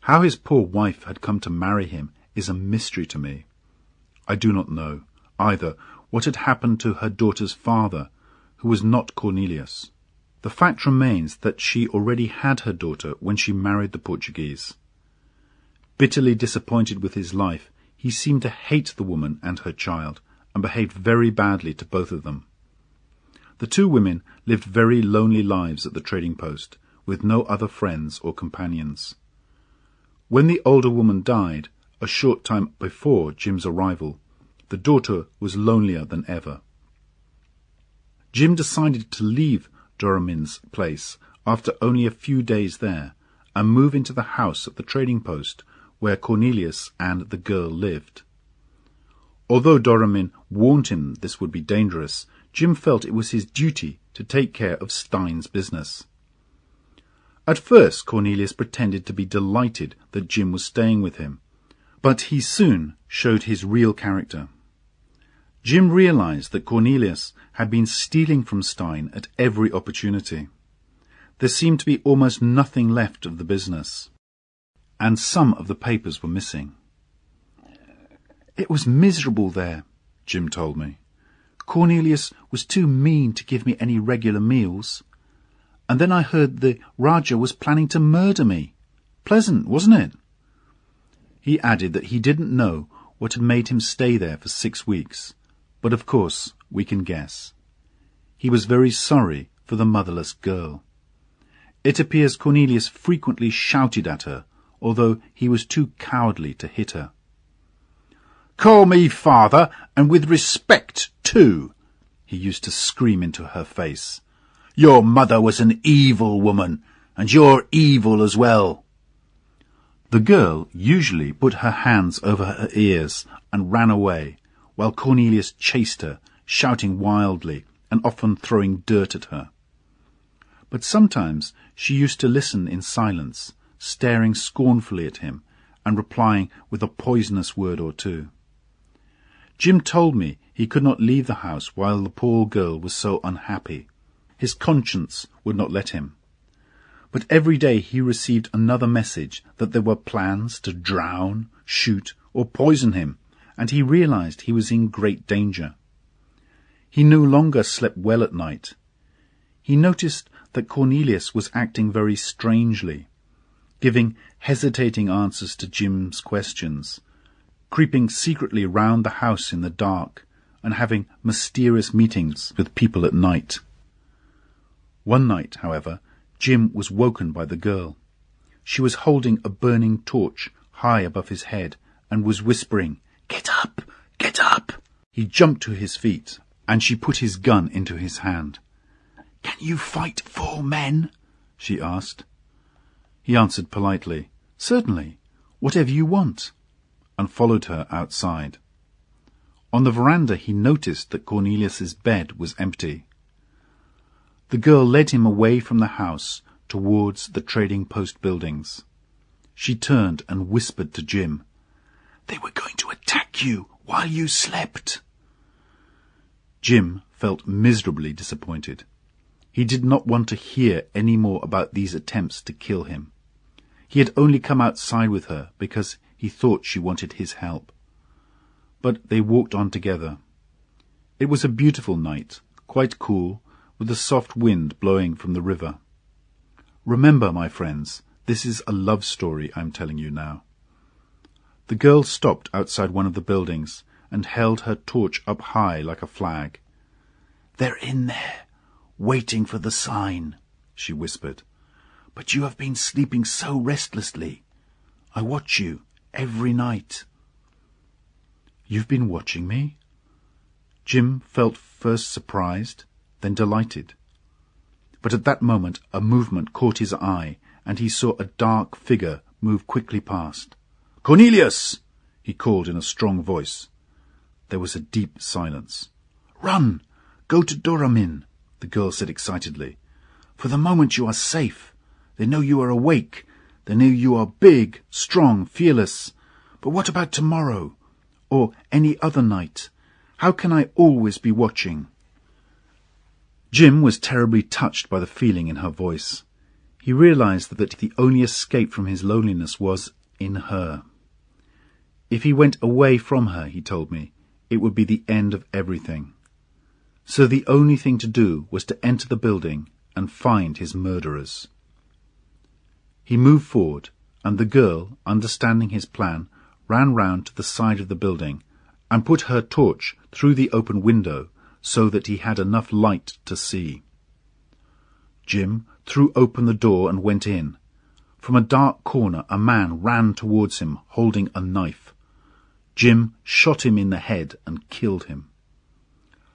How his poor wife had come to marry him is a mystery to me. I do not know, either, what had happened to her daughter's father, who was not Cornelius. The fact remains that she already had her daughter when she married the Portuguese. Bitterly disappointed with his life, he seemed to hate the woman and her child, and behaved very badly to both of them. The two women lived very lonely lives at the trading post, with no other friends or companions. When the older woman died, a short time before Jim's arrival, the daughter was lonelier than ever. Jim decided to leave Doramin's place after only a few days there, and move into the house at the trading post where Cornelius and the girl lived. Although Doramin warned him this would be dangerous, Jim felt it was his duty to take care of Stein's business. At first Cornelius pretended to be delighted that Jim was staying with him, but he soon showed his real character. Jim realized that Cornelius had been stealing from Stein at every opportunity. There seemed to be almost nothing left of the business, and some of the papers were missing. It was miserable there, Jim told me. Cornelius was too mean to give me any regular meals. And then I heard the Raja was planning to murder me. Pleasant, wasn't it? He added that he didn't know what had made him stay there for 6 weeks, but of course we can guess. He was very sorry for the motherless girl. It appears Cornelius frequently shouted at her, although he was too cowardly to hit her. "Call me father, and with respect too," he used to scream into her face. "Your mother was an evil woman, and you're evil as well." The girl usually put her hands over her ears and ran away, while Cornelius chased her, shouting wildly and often throwing dirt at her. But sometimes she used to listen in silence, staring scornfully at him and replying with a poisonous word or two. Jim told me he could not leave the house while the poor girl was so unhappy. His conscience would not let him. But every day he received another message that there were plans to drown, shoot, or poison him, and he realized he was in great danger. He no longer slept well at night. He noticed that Cornelius was acting very strangely, giving hesitating answers to Jim's questions, creeping secretly round the house in the dark, and having mysterious meetings with people at night. One night, however, Jim was woken by the girl. She was holding a burning torch high above his head and was whispering, "Get up! Get up!" He jumped to his feet, and she put his gun into his hand. "Can you fight 4 men?" she asked. He answered politely, "Certainly, whatever you want," and followed her outside. On the veranda he noticed that Cornelius's bed was empty. The girl led him away from the house towards the trading post buildings. She turned and whispered to Jim, "They were going to attack you while you slept." Jim felt miserably disappointed. He did not want to hear any more about these attempts to kill him. He had only come outside with her because he thought she wanted his help. But they walked on together. It was a beautiful night, quite cool, with a soft wind blowing from the river. Remember, my friends, this is a love story I'm telling you now. The girl stopped outside one of the buildings and held her torch up high like a flag. "They're in there, waiting for the sign," she whispered. "But you have been sleeping so restlessly. I watch you every night." "You've been watching me?" Jim felt first surprised, then delighted. But at that moment a movement caught his eye, and he saw a dark figure move quickly past. "Cornelius!" he called in a strong voice. There was a deep silence. "Run! Go to Doramin," the girl said excitedly. "For the moment you are safe. They know you are awake. They know you are big, strong, fearless. But what about tomorrow? Or any other night? How can I always be watching?" Jim was terribly touched by the feeling in her voice. He realized that the only escape from his loneliness was in her. If he went away from her, he told me, it would be the end of everything. So the only thing to do was to enter the building and find his murderers. He moved forward, and the girl, understanding his plan, ran round to the side of the building and put her torch through the open window so that he had enough light to see. Jim threw open the door and went in. From a dark corner a man ran towards him holding a knife. Jim shot him in the head and killed him.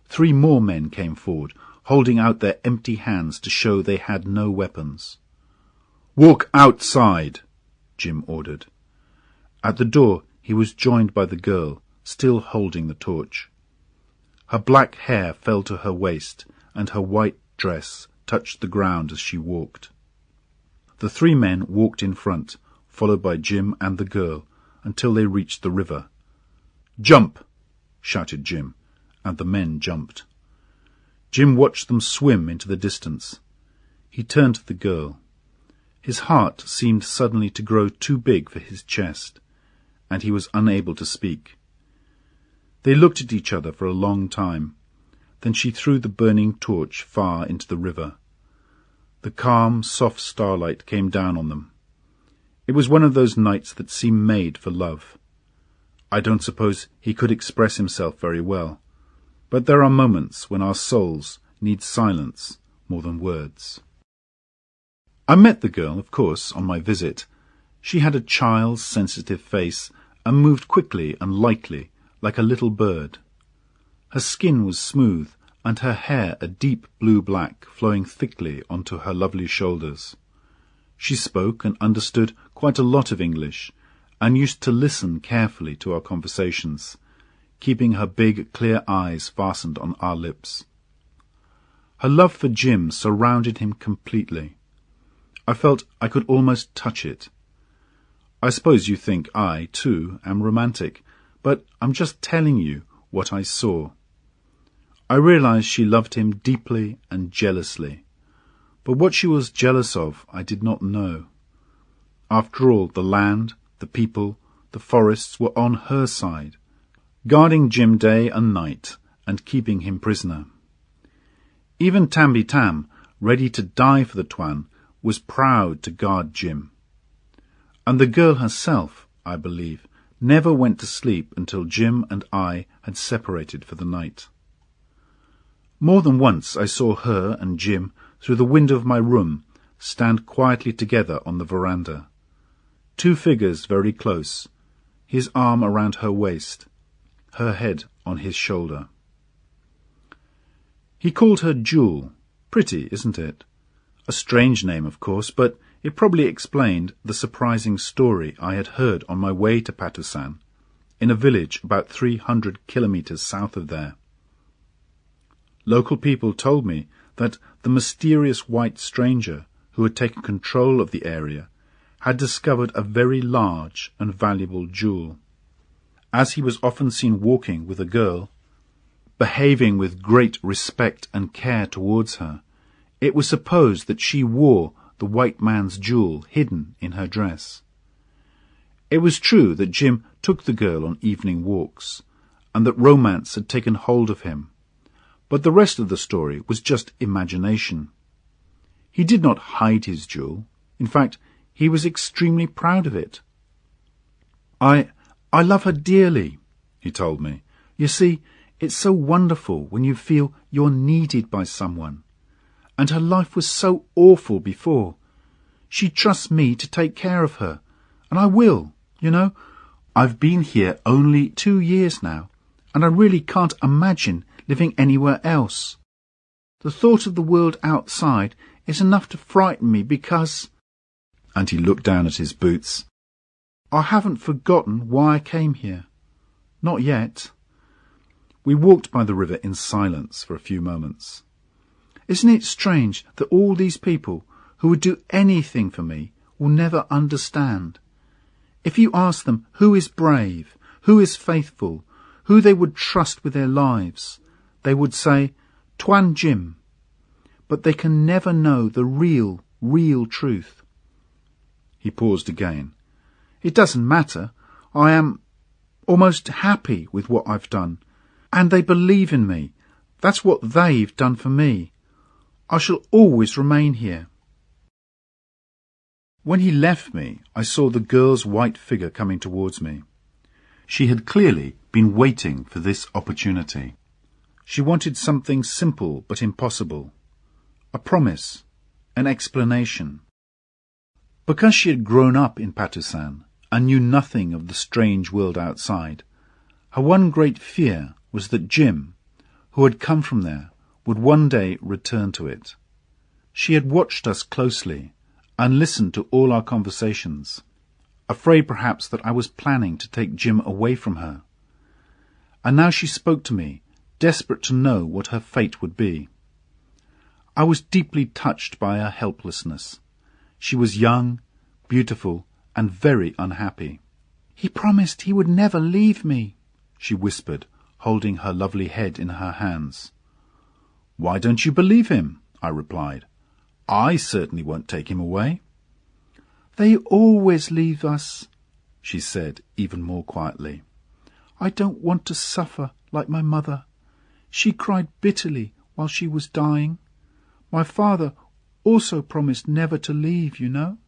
3 more men came forward, holding out their empty hands to show they had no weapons. "Walk outside," Jim ordered. At the door he was joined by the girl, still holding the torch. Her black hair fell to her waist, and her white dress touched the ground as she walked. The 3 men walked in front, followed by Jim and the girl, until they reached the river. "Jump!" shouted Jim, and the men jumped. Jim watched them swim into the distance. He turned to the girl. His heart seemed suddenly to grow too big for his chest, and he was unable to speak. They looked at each other for a long time. Then she threw the burning torch far into the river. The calm, soft starlight came down on them. It was one of those nights that seem made for love. I don't suppose he could express himself very well, but there are moments when our souls need silence more than words. I met the girl, of course, on my visit. She had a child's sensitive face and moved quickly and lightly, like a little bird. Her skin was smooth, and her hair a deep blue-black flowing thickly onto her lovely shoulders. She spoke and understood quite a lot of English, and used to listen carefully to our conversations, keeping her big, clear eyes fastened on our lips. Her love for Jim surrounded him completely. I felt I could almost touch it. I suppose you think I, too, am romantic, but I'm just telling you what I saw. I realized she loved him deeply and jealously, but what she was jealous of I did not know. After all, the land, the people, the forests were on her side, guarding Jim day and night and keeping him prisoner. Even Tamby Tam, ready to die for the Twan, was proud to guard Jim. And the girl herself, I believe, never went to sleep until Jim and I had separated for the night. More than once I saw her and Jim through the window of my room stand quietly together on the veranda. 2 figures very close, his arm around her waist, her head on his shoulder. He called her Jewel. Pretty, isn't it? A strange name, of course, but it probably explained the surprising story I had heard on my way to Patusan, in a village about 300 kilometers south of there. Local people told me that the mysterious white stranger who had taken control of the area had discovered a very large and valuable jewel. As he was often seen walking with a girl, behaving with great respect and care towards her, it was supposed that she wore the white man's jewel hidden in her dress. It was true that Jim took the girl on evening walks, and that romance had taken hold of him, but the rest of the story was just imagination. He did not hide his jewel. In fact, he was extremely proud of it. I love her dearly," he told me. "You see, it's so wonderful when you feel you're needed by someone. And her life was so awful before. She trusts me to take care of her, and I will, you know. I've been here only 2 years now, and I really can't imagine living anywhere else. The thought of the world outside is enough to frighten me because—" and he looked down at his boots. I haven't forgotten why I came here. Not yet. We walked by the river in silence for a few moments. Isn't it strange that all these people who would do anything for me will never understand? If you ask them who is brave, who is faithful, who they would trust with their lives, they would say, "Tuan Jim." But they can never know the real truth. He paused again. It doesn't matter. I am almost happy with what I've done. And they believe in me. That's what they've done for me. I shall always remain here. When he left me, I saw the girl's white figure coming towards me. She had clearly been waiting for this opportunity. She wanted something simple but impossible. A promise, an explanation. Because she had grown up in Patusan and knew nothing of the strange world outside, her one great fear was that Jim, who had come from there, would one day return to it. She had watched us closely and listened to all our conversations, afraid perhaps that I was planning to take Jim away from her. And now she spoke to me, desperate to know what her fate would be. I was deeply touched by her helplessness. She was young, beautiful, and very unhappy. "He promised he would never leave me," she whispered, holding her lovely head in her hands. "Why don't you believe him?" I replied. "I certainly won't take him away." "They always leave us," she said, even more quietly. "I don't want to suffer like my mother. She cried bitterly while she was dying. My father also promised never to leave, you know."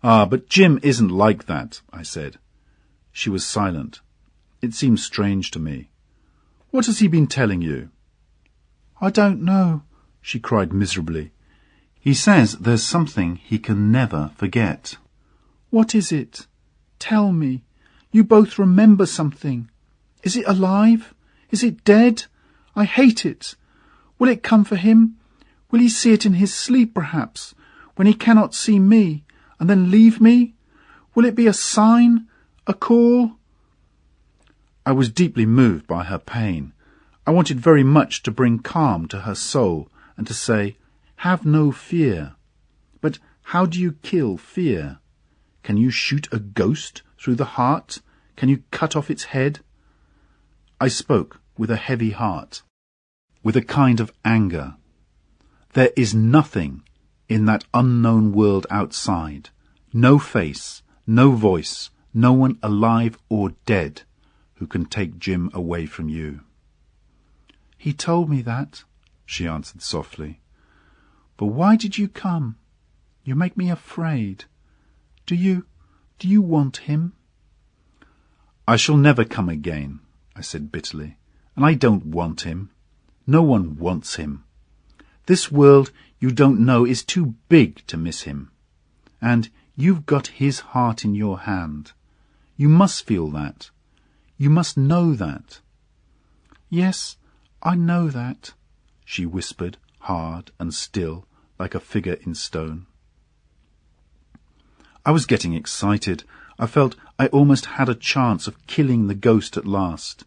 "Ah, but Jim isn't like that," I said. She was silent. It seemed strange to me. "What has he been telling you?" "I don't know," she cried miserably. "He says there's something he can never forget." "What is it? Tell me. You both remember something. Is it alive? Is it dead? I hate it. Will it come for him? Will he see it in his sleep, perhaps, when he cannot see me, and then leave me? Will it be a sign, a call?" I was deeply moved by her pain. I wanted very much to bring calm to her soul and to say, "Have no fear." But how do you kill fear? Can you shoot a ghost through the heart? Can you cut off its head? I spoke with a heavy heart, with a kind of anger. There is nothing in that unknown world outside, no face, no voice, no one alive or dead who can take Jim away from you. "He told me that," she answered softly. "But why did you come? You make me afraid. Do you want him?" "I shall never come again," I said bitterly, "and I don't want him. No one wants him. This world you don't know is too big to miss him. And you've got his heart in your hand. You must feel that. You must know that." "Yes, I know that," she whispered, hard and still, like a figure in stone. I was getting excited. I felt I almost had a chance of killing the ghost at last.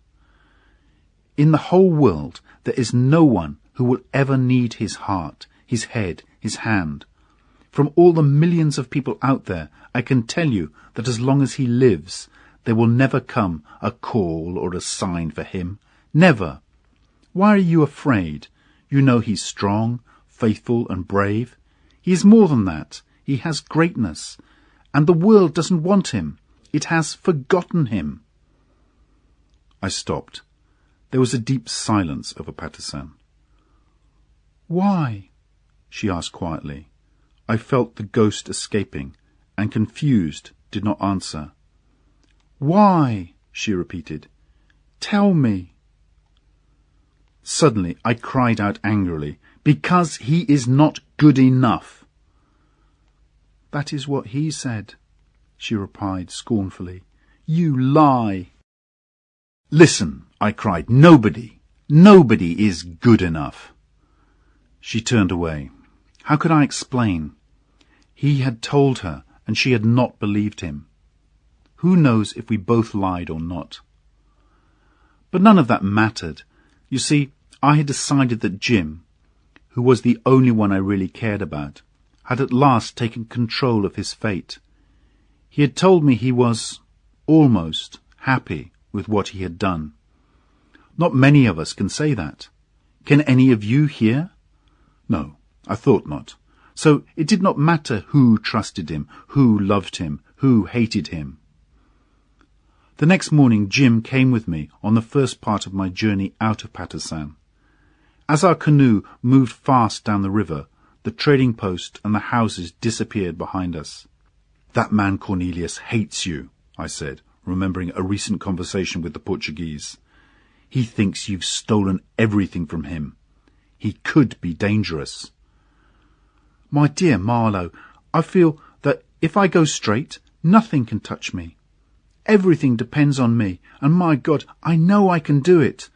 In the whole world there is no one who will ever need his heart, his head, his hand. From all the millions of people out there, I can tell you that as long as he lives, there will never come a call or a sign for him. Never. Why are you afraid? You know he's strong, faithful, and brave. He is more than that. He has greatness. And the world doesn't want him. It has forgotten him. I stopped. There was a deep silence over Patusan. "Why?" she asked quietly. I felt the ghost escaping, and confused, did not answer. "Why?" she repeated. "Tell me." Suddenly I cried out angrily, "Because he is not good enough." "That is what he said," she replied scornfully. "You lie." "Listen," I cried, Nobody is good enough." She turned away. How could I explain? He had told her, and she had not believed him. Who knows if we both lied or not? But none of that mattered. You see, I had decided that Jim, who was the only one I really cared about, had at last taken control of his fate. He had told me he was almost happy with what he had done. Not many of us can say that. Can any of you here? No, I thought not. So it did not matter who trusted him, who loved him, who hated him. The next morning Jim came with me on the first part of my journey out of Patusan. As our canoe moved fast down the river, the trading post and the houses disappeared behind us. "That man Cornelius hates you," I said, remembering a recent conversation with the Portuguese. "He thinks you've stolen everything from him. He could be dangerous." "My dear Marlowe, I feel that if I go straight, nothing can touch me. Everything depends on me, and my God, I know I can do it.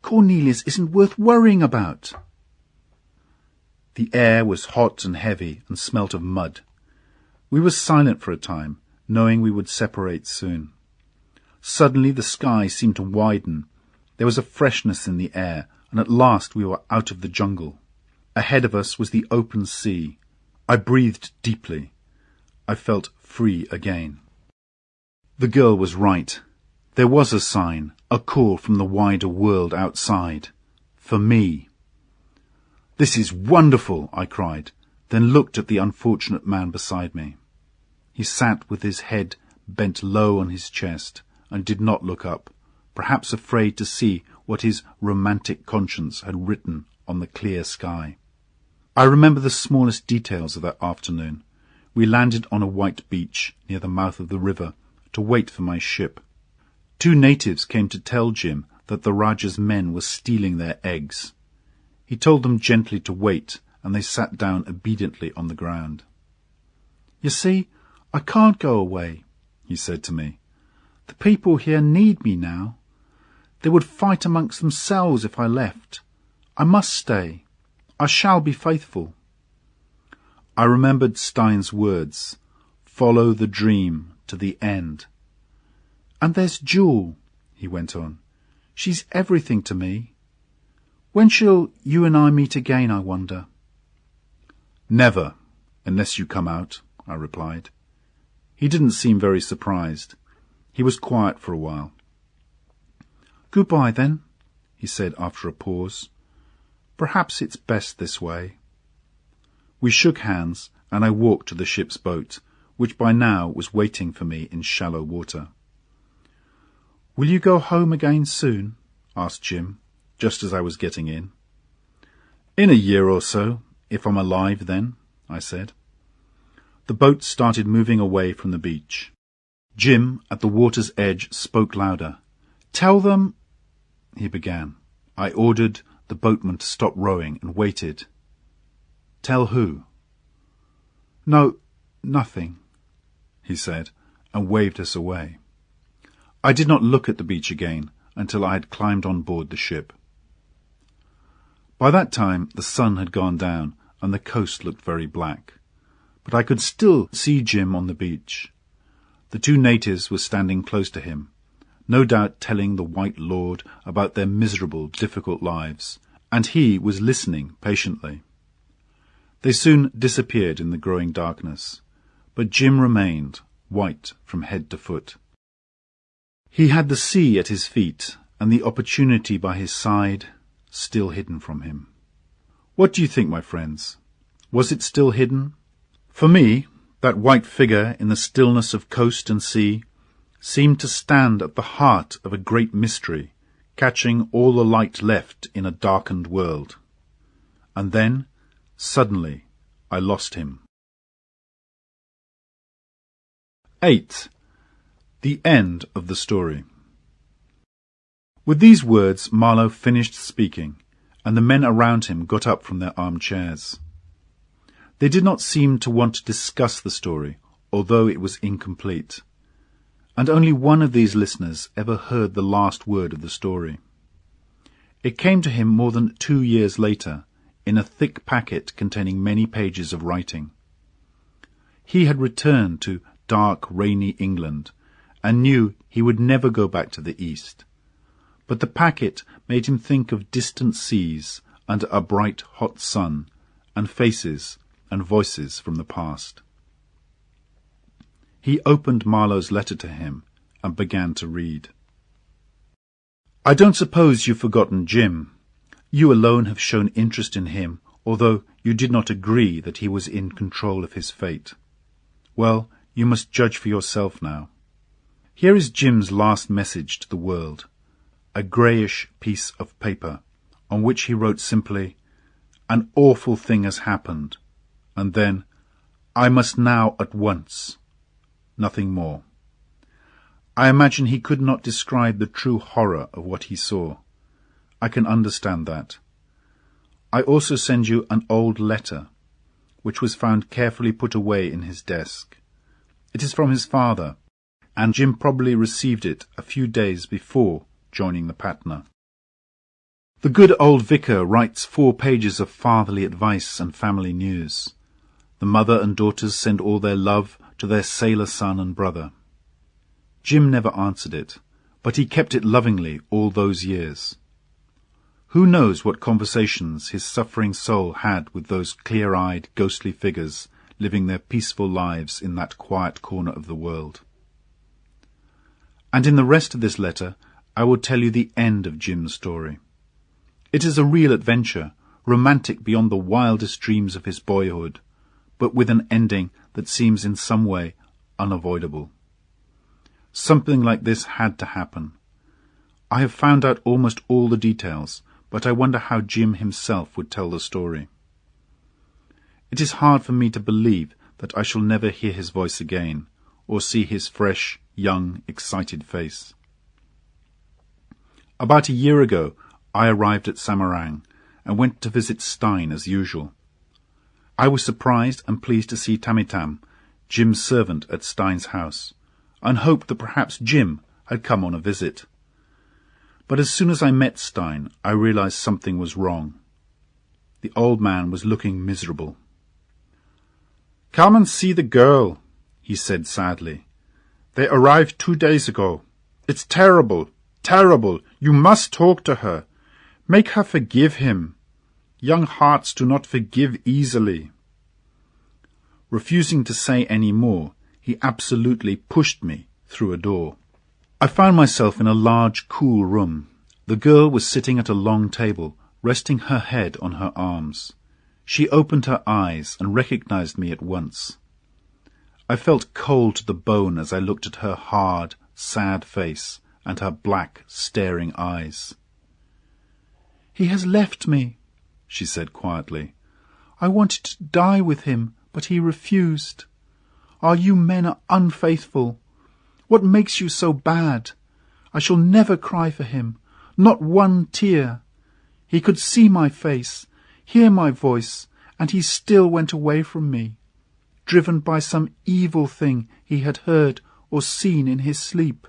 Cornelius isn't worth worrying about." The air was hot and heavy and smelt of mud. We were silent for a time, knowing we would separate soon. Suddenly the sky seemed to widen. There was a freshness in the air, and at last we were out of the jungle. Ahead of us was the open sea. I breathed deeply. I felt free again. The girl was right. There was a sign, a call from the wider world outside. For me. "This is wonderful," I cried, then looked at the unfortunate man beside me. He sat with his head bent low on his chest and did not look up, perhaps afraid to see what his romantic conscience had written on the clear sky. I remember the smallest details of that afternoon. We landed on a white beach near the mouth of the river to wait for my ship. 2 natives came to tell Jim that the Rajah's men were stealing their eggs. He told them gently to wait, and they sat down obediently on the ground. "You see, I can't go away," he said to me. "The people here need me now. They would fight amongst themselves if I left. I must stay. I shall be faithful." I remembered Stein's words, "Follow the dream to the end." "And there's Jewel," he went on. "She's everything to me. When shall you and I meet again, I wonder?" "Never, unless you come out," I replied. He didn't seem very surprised. He was quiet for a while. "Goodbye, then," he said after a pause. "Perhaps it's best this way." We shook hands, and I walked to the ship's boat, which by now was waiting for me in shallow water. "Will you go home again soon?" asked Jim, just as I was getting in. "In a year or so, if I'm alive then," I said. The boat started moving away from the beach. Jim, at the water's edge, spoke louder. "Tell them—" he began. I ordered the boatman to stop rowing and waited. "Tell who?" "No, nothing," he said, and waved us away. I did not look at the beach again until I had climbed on board the ship. By that time the sun had gone down and the coast looked very black, but I could still see Jim on the beach. The 2 natives were standing close to him, no doubt telling the White Lord about their miserable, difficult lives, and he was listening patiently. They soon disappeared in the growing darkness, but Jim remained, white from head to foot. He had the sea at his feet, and the opportunity by his side, still hidden from him. What do you think, my friends? Was it still hidden? For me, that white figure in the stillness of coast and sea seemed to stand at the heart of a great mystery, catching all the light left in a darkened world. And then, suddenly, I lost him. 8. The end of the story. With these words Marlowe finished speaking, and the men around him got up from their armchairs. They did not seem to want to discuss the story, although it was incomplete, and only one of these listeners ever heard the last word of the story. It came to him more than 2 years later, in a thick packet containing many pages of writing. He had returned to dark, rainy England, and knew he would never go back to the east. But the packet made him think of distant seas under a bright hot sun, and faces and voices from the past. He opened Marlowe's letter to him and began to read. I don't suppose you've forgotten Jim. You alone have shown interest in him, although you did not agree that he was in control of his fate. Well, you must judge for yourself now. Here is Jim's last message to the world, a greyish piece of paper, on which he wrote simply, An awful thing has happened, and then, I must now at once. Nothing more. I imagine he could not describe the true horror of what he saw. I can understand that. I also send you an old letter, which was found carefully put away in his desk. It is from his father, and Jim probably received it a few days before joining the Patna. The good old vicar writes 4 pages of fatherly advice and family news. The mother and daughters send all their love to their sailor son and brother. Jim never answered it, but he kept it lovingly all those years. Who knows what conversations his suffering soul had with those clear-eyed, ghostly figures living their peaceful lives in that quiet corner of the world. And in the rest of this letter, I will tell you the end of Jim's story. It is a real adventure, romantic beyond the wildest dreams of his boyhood, but with an ending that seems in some way unavoidable. Something like this had to happen. I have found out almost all the details, but I wonder how Jim himself would tell the story. It is hard for me to believe that I shall never hear his voice again, or see his fresh, young, excited face. About a year ago, I arrived at Samarang and went to visit Stein as usual. I was surprised and pleased to see Tamitam, Jim's servant, at Stein's house, and hoped that perhaps Jim had come on a visit. But as soon as I met Stein, I realized something was wrong. The old man was looking miserable. "Come and see the girl," he said sadly. "They arrived 2 days ago. It's terrible, terrible. You must talk to her. Make her forgive him. Young hearts do not forgive easily." Refusing to say any more, he absolutely pushed me through a door. I found myself in a large, cool room. The girl was sitting at a long table, resting her head on her arms. She opened her eyes and recognized me at once. I felt cold to the bone as I looked at her hard, sad face and her black, staring eyes. "He has left me," she said quietly. "I wanted to die with him, but he refused. Ah, you men are unfaithful. What makes you so bad? I shall never cry for him, not one tear. He could see my face, hear my voice, and he still went away from me, driven by some evil thing he had heard or seen in his sleep."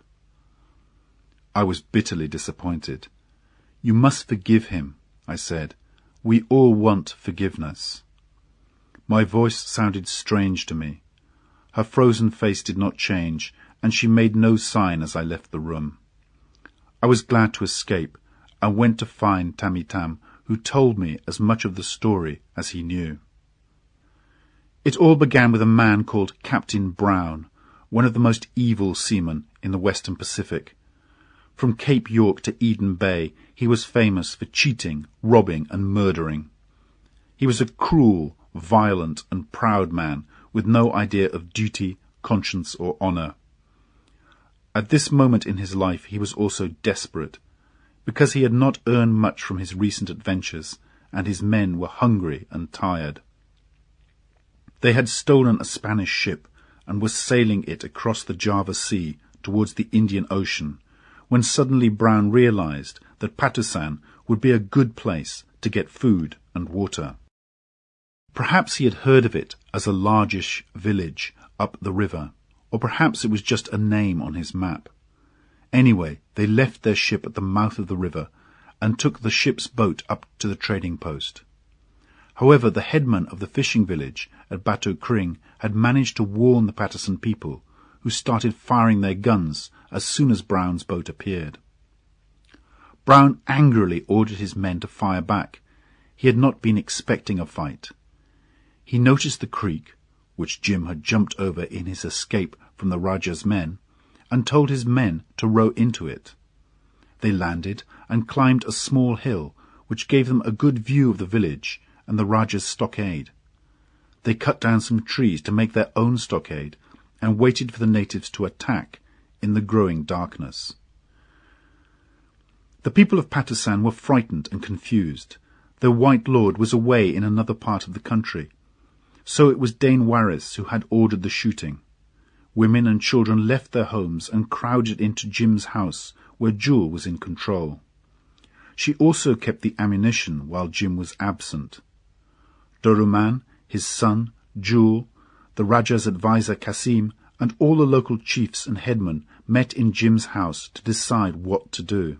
I was bitterly disappointed. "You must forgive him," I said. "We all want forgiveness." My voice sounded strange to me. Her frozen face did not change, and she made no sign as I left the room. I was glad to escape, and went to find Tamitam, who told me as much of the story as he knew. It all began with a man called Captain Brown, one of the most evil seamen in the Western Pacific. From Cape York to Eden Bay, he was famous for cheating, robbing, and murdering. He was a cruel, violent, and proud man with no idea of duty, conscience, or honour. At this moment in his life he was also desperate, because he had not earned much from his recent adventures, and his men were hungry and tired. They had stolen a Spanish ship, and were sailing it across the Java Sea towards the Indian Ocean, when suddenly Brown realized that Patusan would be a good place to get food and water. Perhaps he had heard of it as a largish village up the river, or perhaps it was just a name on his map. Anyway, they left their ship at the mouth of the river and took the ship's boat up to the trading post. However, the headman of the fishing village at Batu Kring had managed to warn the Patusan people, who started firing their guns as soon as Brown's boat appeared. Brown angrily ordered his men to fire back. He had not been expecting a fight. He noticed the creek, which Jim had jumped over in his escape from the Rajah's men, and told his men to row into it. They landed and climbed a small hill, which gave them a good view of the village and the Rajah's stockade. They cut down some trees to make their own stockade and waited for the natives to attack in the growing darkness. The people of Patusan were frightened and confused. Their white lord was away in another part of the country. So it was Dane Warris who had ordered the shooting. Women and children left their homes and crowded into Jim's house, where Jewel was in control. She also kept the ammunition while Jim was absent. Doruman, his son, Jewel, the Rajah's advisor Kasim, and all the local chiefs and headmen met in Jim's house to decide what to do.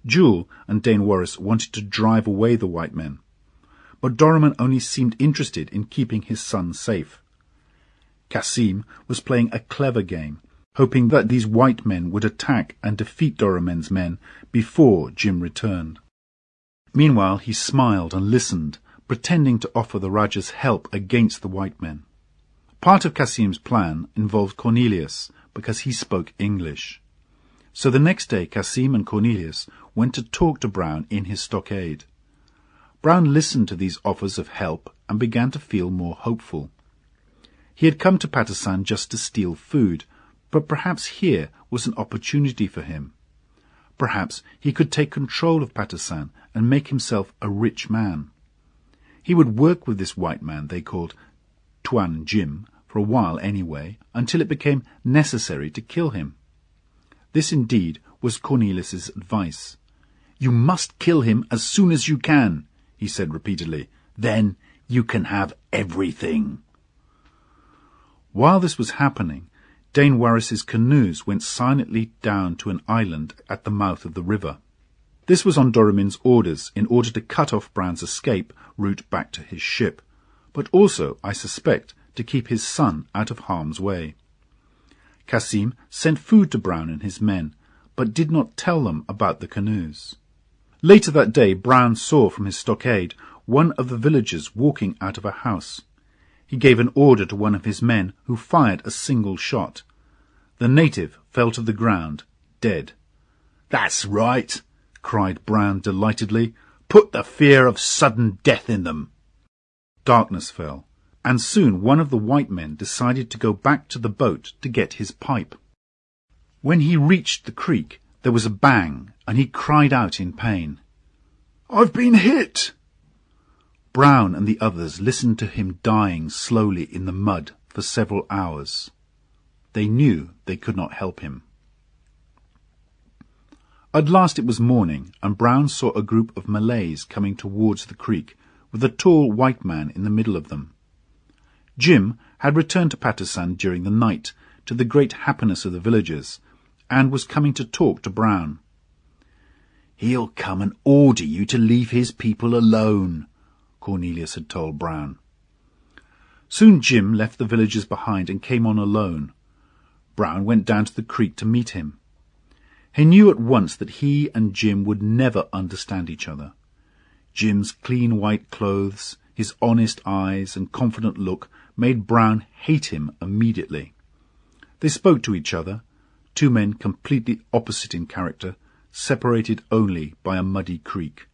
Jewel and Dane Warris wanted to drive away the white men, but Doruman only seemed interested in keeping his son safe. Kasim was playing a clever game, hoping that these white men would attack and defeat Doruman's men before Jim returned. Meanwhile, he smiled and listened, pretending to offer the Rajah's help against the white men. Part of Kasim's plan involved Cornelius, because he spoke English. So the next day Kasim and Cornelius went to talk to Brown in his stockade. Brown listened to these offers of help and began to feel more hopeful. He had come to Patusan just to steal food, but perhaps here was an opportunity for him. Perhaps he could take control of Patusan and make himself a rich man. He would work with this white man they called Tuan Jim for a while anyway, until it became necessary to kill him. This indeed was Cornelius's advice. "You must kill him as soon as you can," he said repeatedly. "Then you can have everything." While this was happening, Dane Warris's canoes went silently down to an island at the mouth of the river. This was on Doruman's orders in order to cut off Brown's escape route back to his ship, but also, I suspect, to keep his son out of harm's way. Kasim sent food to Brown and his men, but did not tell them about the canoes. Later that day, Brown saw from his stockade one of the villagers walking out of a house. He gave an order to one of his men, who fired a single shot. The native fell to the ground, dead. "That's right," cried Brown delightedly. "Put the fear of sudden death in them." Darkness fell, and soon one of the white men decided to go back to the boat to get his pipe. When he reached the creek, there was a bang, and he cried out in pain. "I've been hit!" Brown and the others listened to him dying slowly in the mud for several hours. They knew they could not help him. At last it was morning, and Brown saw a group of Malays coming towards the creek, with a tall white man in the middle of them. Jim had returned to Patusan during the night, to the great happiness of the villagers, and was coming to talk to Brown. "He'll come and order you to leave his people alone," Cornelius had told Brown. Soon Jim left the villagers behind and came on alone. Brown went down to the creek to meet him. He knew at once that he and Jim would never understand each other. Jim's clean white clothes, his honest eyes and confident look made Brown hate him immediately. They spoke to each other, two men completely opposite in character, separated only by a muddy creek.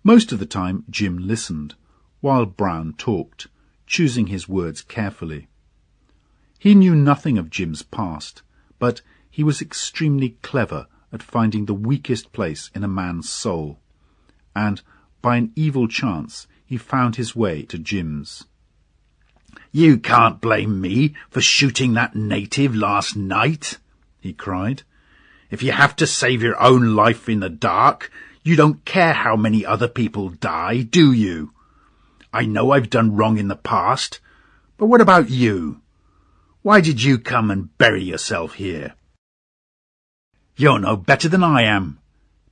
Most of the time Jim listened, while Brown talked, choosing his words carefully. He knew nothing of Jim's past, but he was extremely clever at finding the weakest place in a man's soul, and by an evil chance he found his way to Jim's. "You can't blame me for shooting that native last night," he cried. "If you have to save your own life in the dark, you don't care how many other people die, do you? I know I've done wrong in the past, but what about you? Why did you come and bury yourself here? You're no better than I am.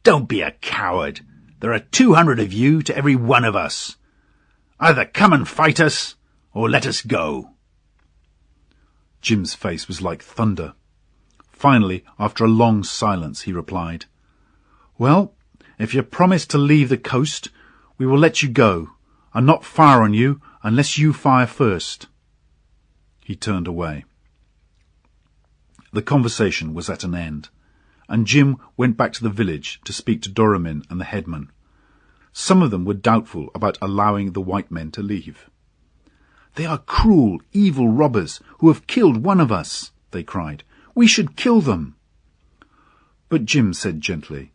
Don't be a coward. There are 200 of you to every one of us. Either come and fight us, or let us go." Jim's face was like thunder. Finally, after a long silence, he replied, "Well, if you promise to leave the coast, we will let you go, and not fire on you unless you fire first." He turned away. The conversation was at an end, and Jim went back to the village to speak to Doramin and the headman. Some of them were doubtful about allowing the white men to leave. "They are cruel, evil robbers who have killed one of us," they cried. "We should kill them." But Jim said gently,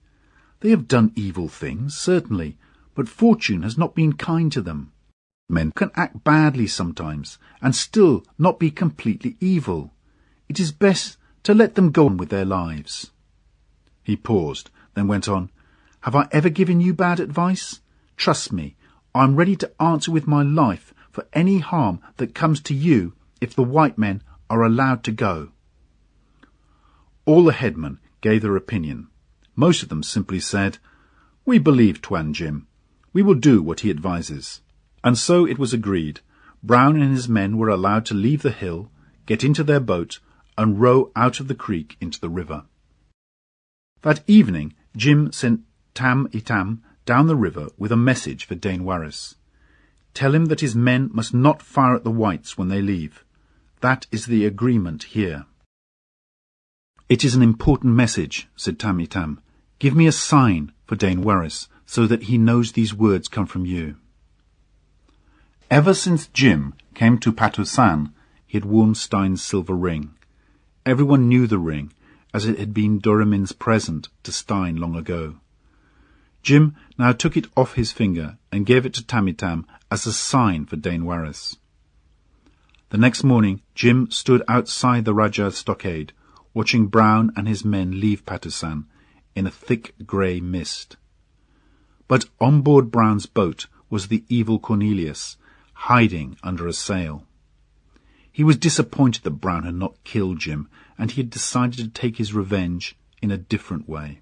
"They have done evil things, certainly, but fortune has not been kind to them. Men can act badly sometimes, and still not be completely evil. It is best to let them go on with their lives." He paused, then went on, "Have I ever given you bad advice? Trust me, I am ready to answer with my life for any harm that comes to you if the white men are allowed to go." All the headmen gave their opinion. Most of them simply said, "We believe Tuan Jim. We will do what he advises." And so it was agreed. Brown and his men were allowed to leave the hill, get into their boat, and row out of the creek into the river. That evening, Jim sent Tam-i-Tam down the river with a message for Dane Warris. "Tell him that his men must not fire at the whites when they leave. That is the agreement here." "It is an important message," said Tam-i-Tam. "Give me a sign for Dane Warris, so that he knows these words come from you." Ever since Jim came to Patusan, he had worn Stein's silver ring. Everyone knew the ring, as it had been Doramin's present to Stein long ago. Jim now took it off his finger and gave it to Tam-i-Tam as a sign for Dane Warris. The next morning, Jim stood outside the Rajah's stockade, watching Brown and his men leave Patusan in a thick grey mist. But on board Brown's boat was the evil Cornelius, hiding under a sail. He was disappointed that Brown had not killed Jim, and he had decided to take his revenge in a different way.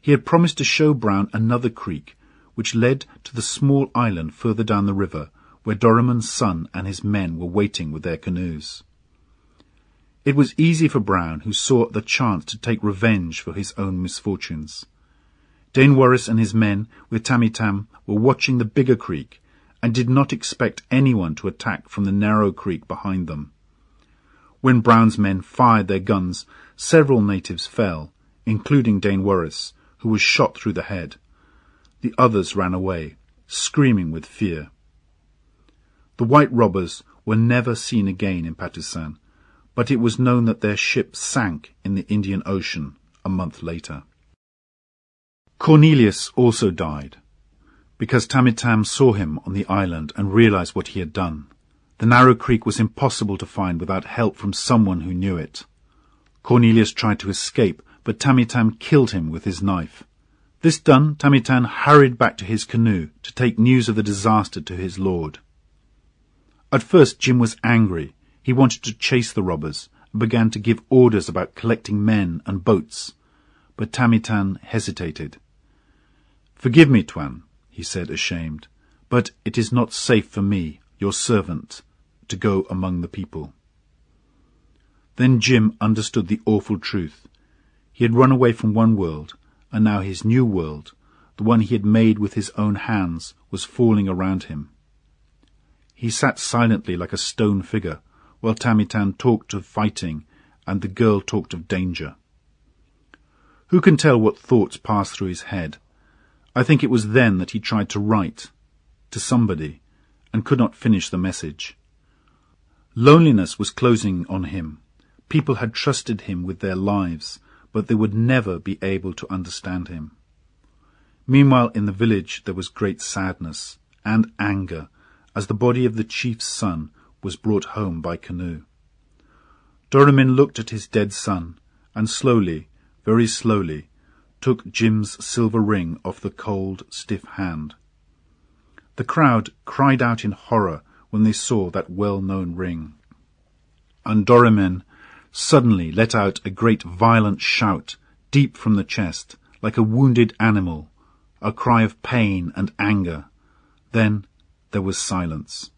He had promised to show Brown another creek, which led to the small island further down the river, where Doramin's son and his men were waiting with their canoes. It was easy for Brown, who saw the chance to take revenge for his own misfortunes. Dane Warris and his men, with Tam-i-Tam, were watching the bigger creek, and did not expect anyone to attack from the narrow creek behind them. When Brown's men fired their guns, several natives fell, including Dane Warris, who was shot through the head. The others ran away, screaming with fear. The white robbers were never seen again in Patusan, but it was known that their ship sank in the Indian Ocean a month later. Cornelius also died, because Tam-i-Tam saw him on the island and realized what he had done. The narrow creek was impossible to find without help from someone who knew it. Cornelius tried to escape, but Tam-i-Tam killed him with his knife. This done, Tam-i-Tam hurried back to his canoe to take news of the disaster to his lord. At first Jim was angry. He wanted to chase the robbers and began to give orders about collecting men and boats. But Tam-i-Tam hesitated. "Forgive me, Tuan," he said, ashamed, "but it is not safe for me, your servant, to go among the people." Then Jim understood the awful truth. He had run away from one world, and now his new world, the one he had made with his own hands, was falling around him. He sat silently like a stone figure, while Tam-i-Tam talked of fighting, and the girl talked of danger. Who can tell what thoughts passed through his head? I think it was then that he tried to write to somebody, and could not finish the message. Loneliness was closing on him. People had trusted him with their lives, but they would never be able to understand him. Meanwhile, in the village there was great sadness and anger, as the body of the chief's son was brought home by canoe. Doramin looked at his dead son, and slowly, very slowly, took Jim's silver ring off the cold, stiff hand. The crowd cried out in horror when they saw that well-known ring. And Doramin suddenly let out a great violent shout, deep from the chest, like a wounded animal, a cry of pain and anger. Then there was silence.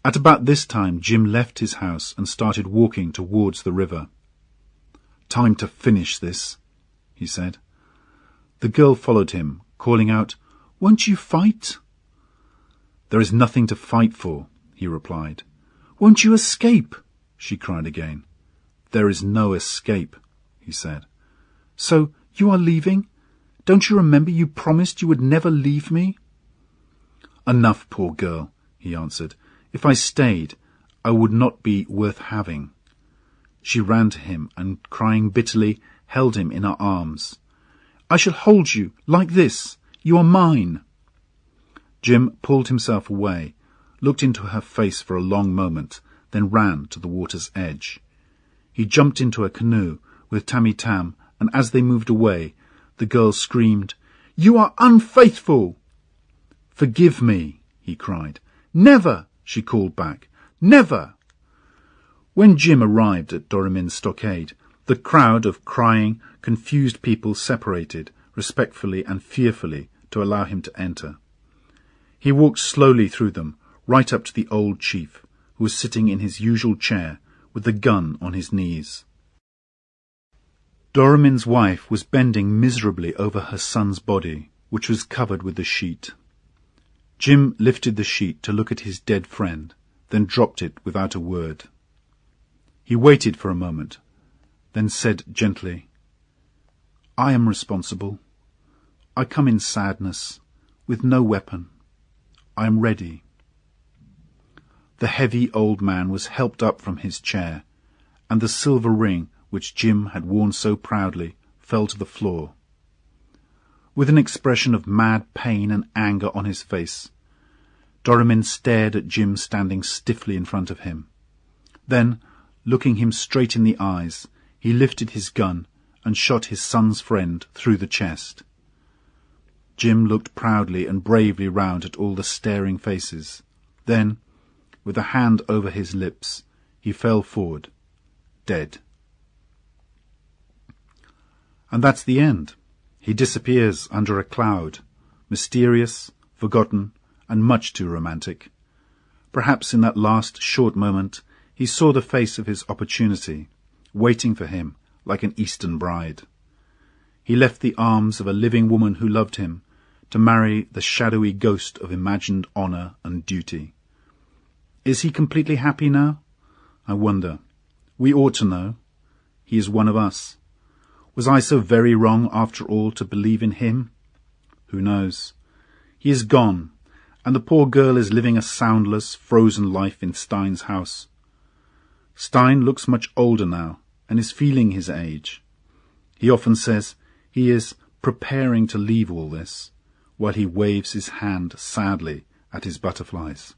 At about this time, Jim left his house and started walking towards the river. "Time to finish this," he said. The girl followed him, calling out, "Won't you fight?" "There is nothing to fight for," he replied. "Won't you escape?" she cried again. "There is no escape," he said. "So you are leaving? Don't you remember you promised you would never leave me?" "Enough, poor girl," he answered. "If I stayed, I would not be worth having." She ran to him and, crying bitterly, held him in her arms. "I shall hold you like this. You are mine." Jim pulled himself away, looked into her face for a long moment, then ran to the water's edge. He jumped into a canoe with Tammy Tam, and as they moved away, the girl screamed, "You are unfaithful!" "Forgive me," he cried. "Never!" she called back. "Never!" When Jim arrived at Doramin's stockade, the crowd of crying, confused people separated, respectfully and fearfully, to allow him to enter. He walked slowly through them, right up to the old chief, who was sitting in his usual chair, with the gun on his knees. Doramin's wife was bending miserably over her son's body, which was covered with the sheet. Jim lifted the sheet to look at his dead friend, then dropped it without a word. He waited for a moment, then said gently, "I am responsible. I come in sadness, with no weapon. I am ready." The heavy old man was helped up from his chair, and the silver ring, which Jim had worn so proudly, fell to the floor. With an expression of mad pain and anger on his face, Doramin stared at Jim standing stiffly in front of him. Then, looking him straight in the eyes, he lifted his gun and shot his son's friend through the chest. Jim looked proudly and bravely round at all the staring faces. Then, with a hand over his lips, he fell forward, dead. And that's the end. He disappears under a cloud, mysterious, forgotten, and much too romantic. Perhaps in that last short moment he saw the face of his opportunity, waiting for him like an Eastern bride. He left the arms of a living woman who loved him to marry the shadowy ghost of imagined honour and duty. Is he completely happy now? I wonder. We ought to know. He is one of us. Was I so very wrong, after all, to believe in him? Who knows? He is gone, and the poor girl is living a soundless, frozen life in Stein's house. Stein looks much older now, and is feeling his age. He often says he is preparing to leave all this, while he waves his hand sadly at his butterflies.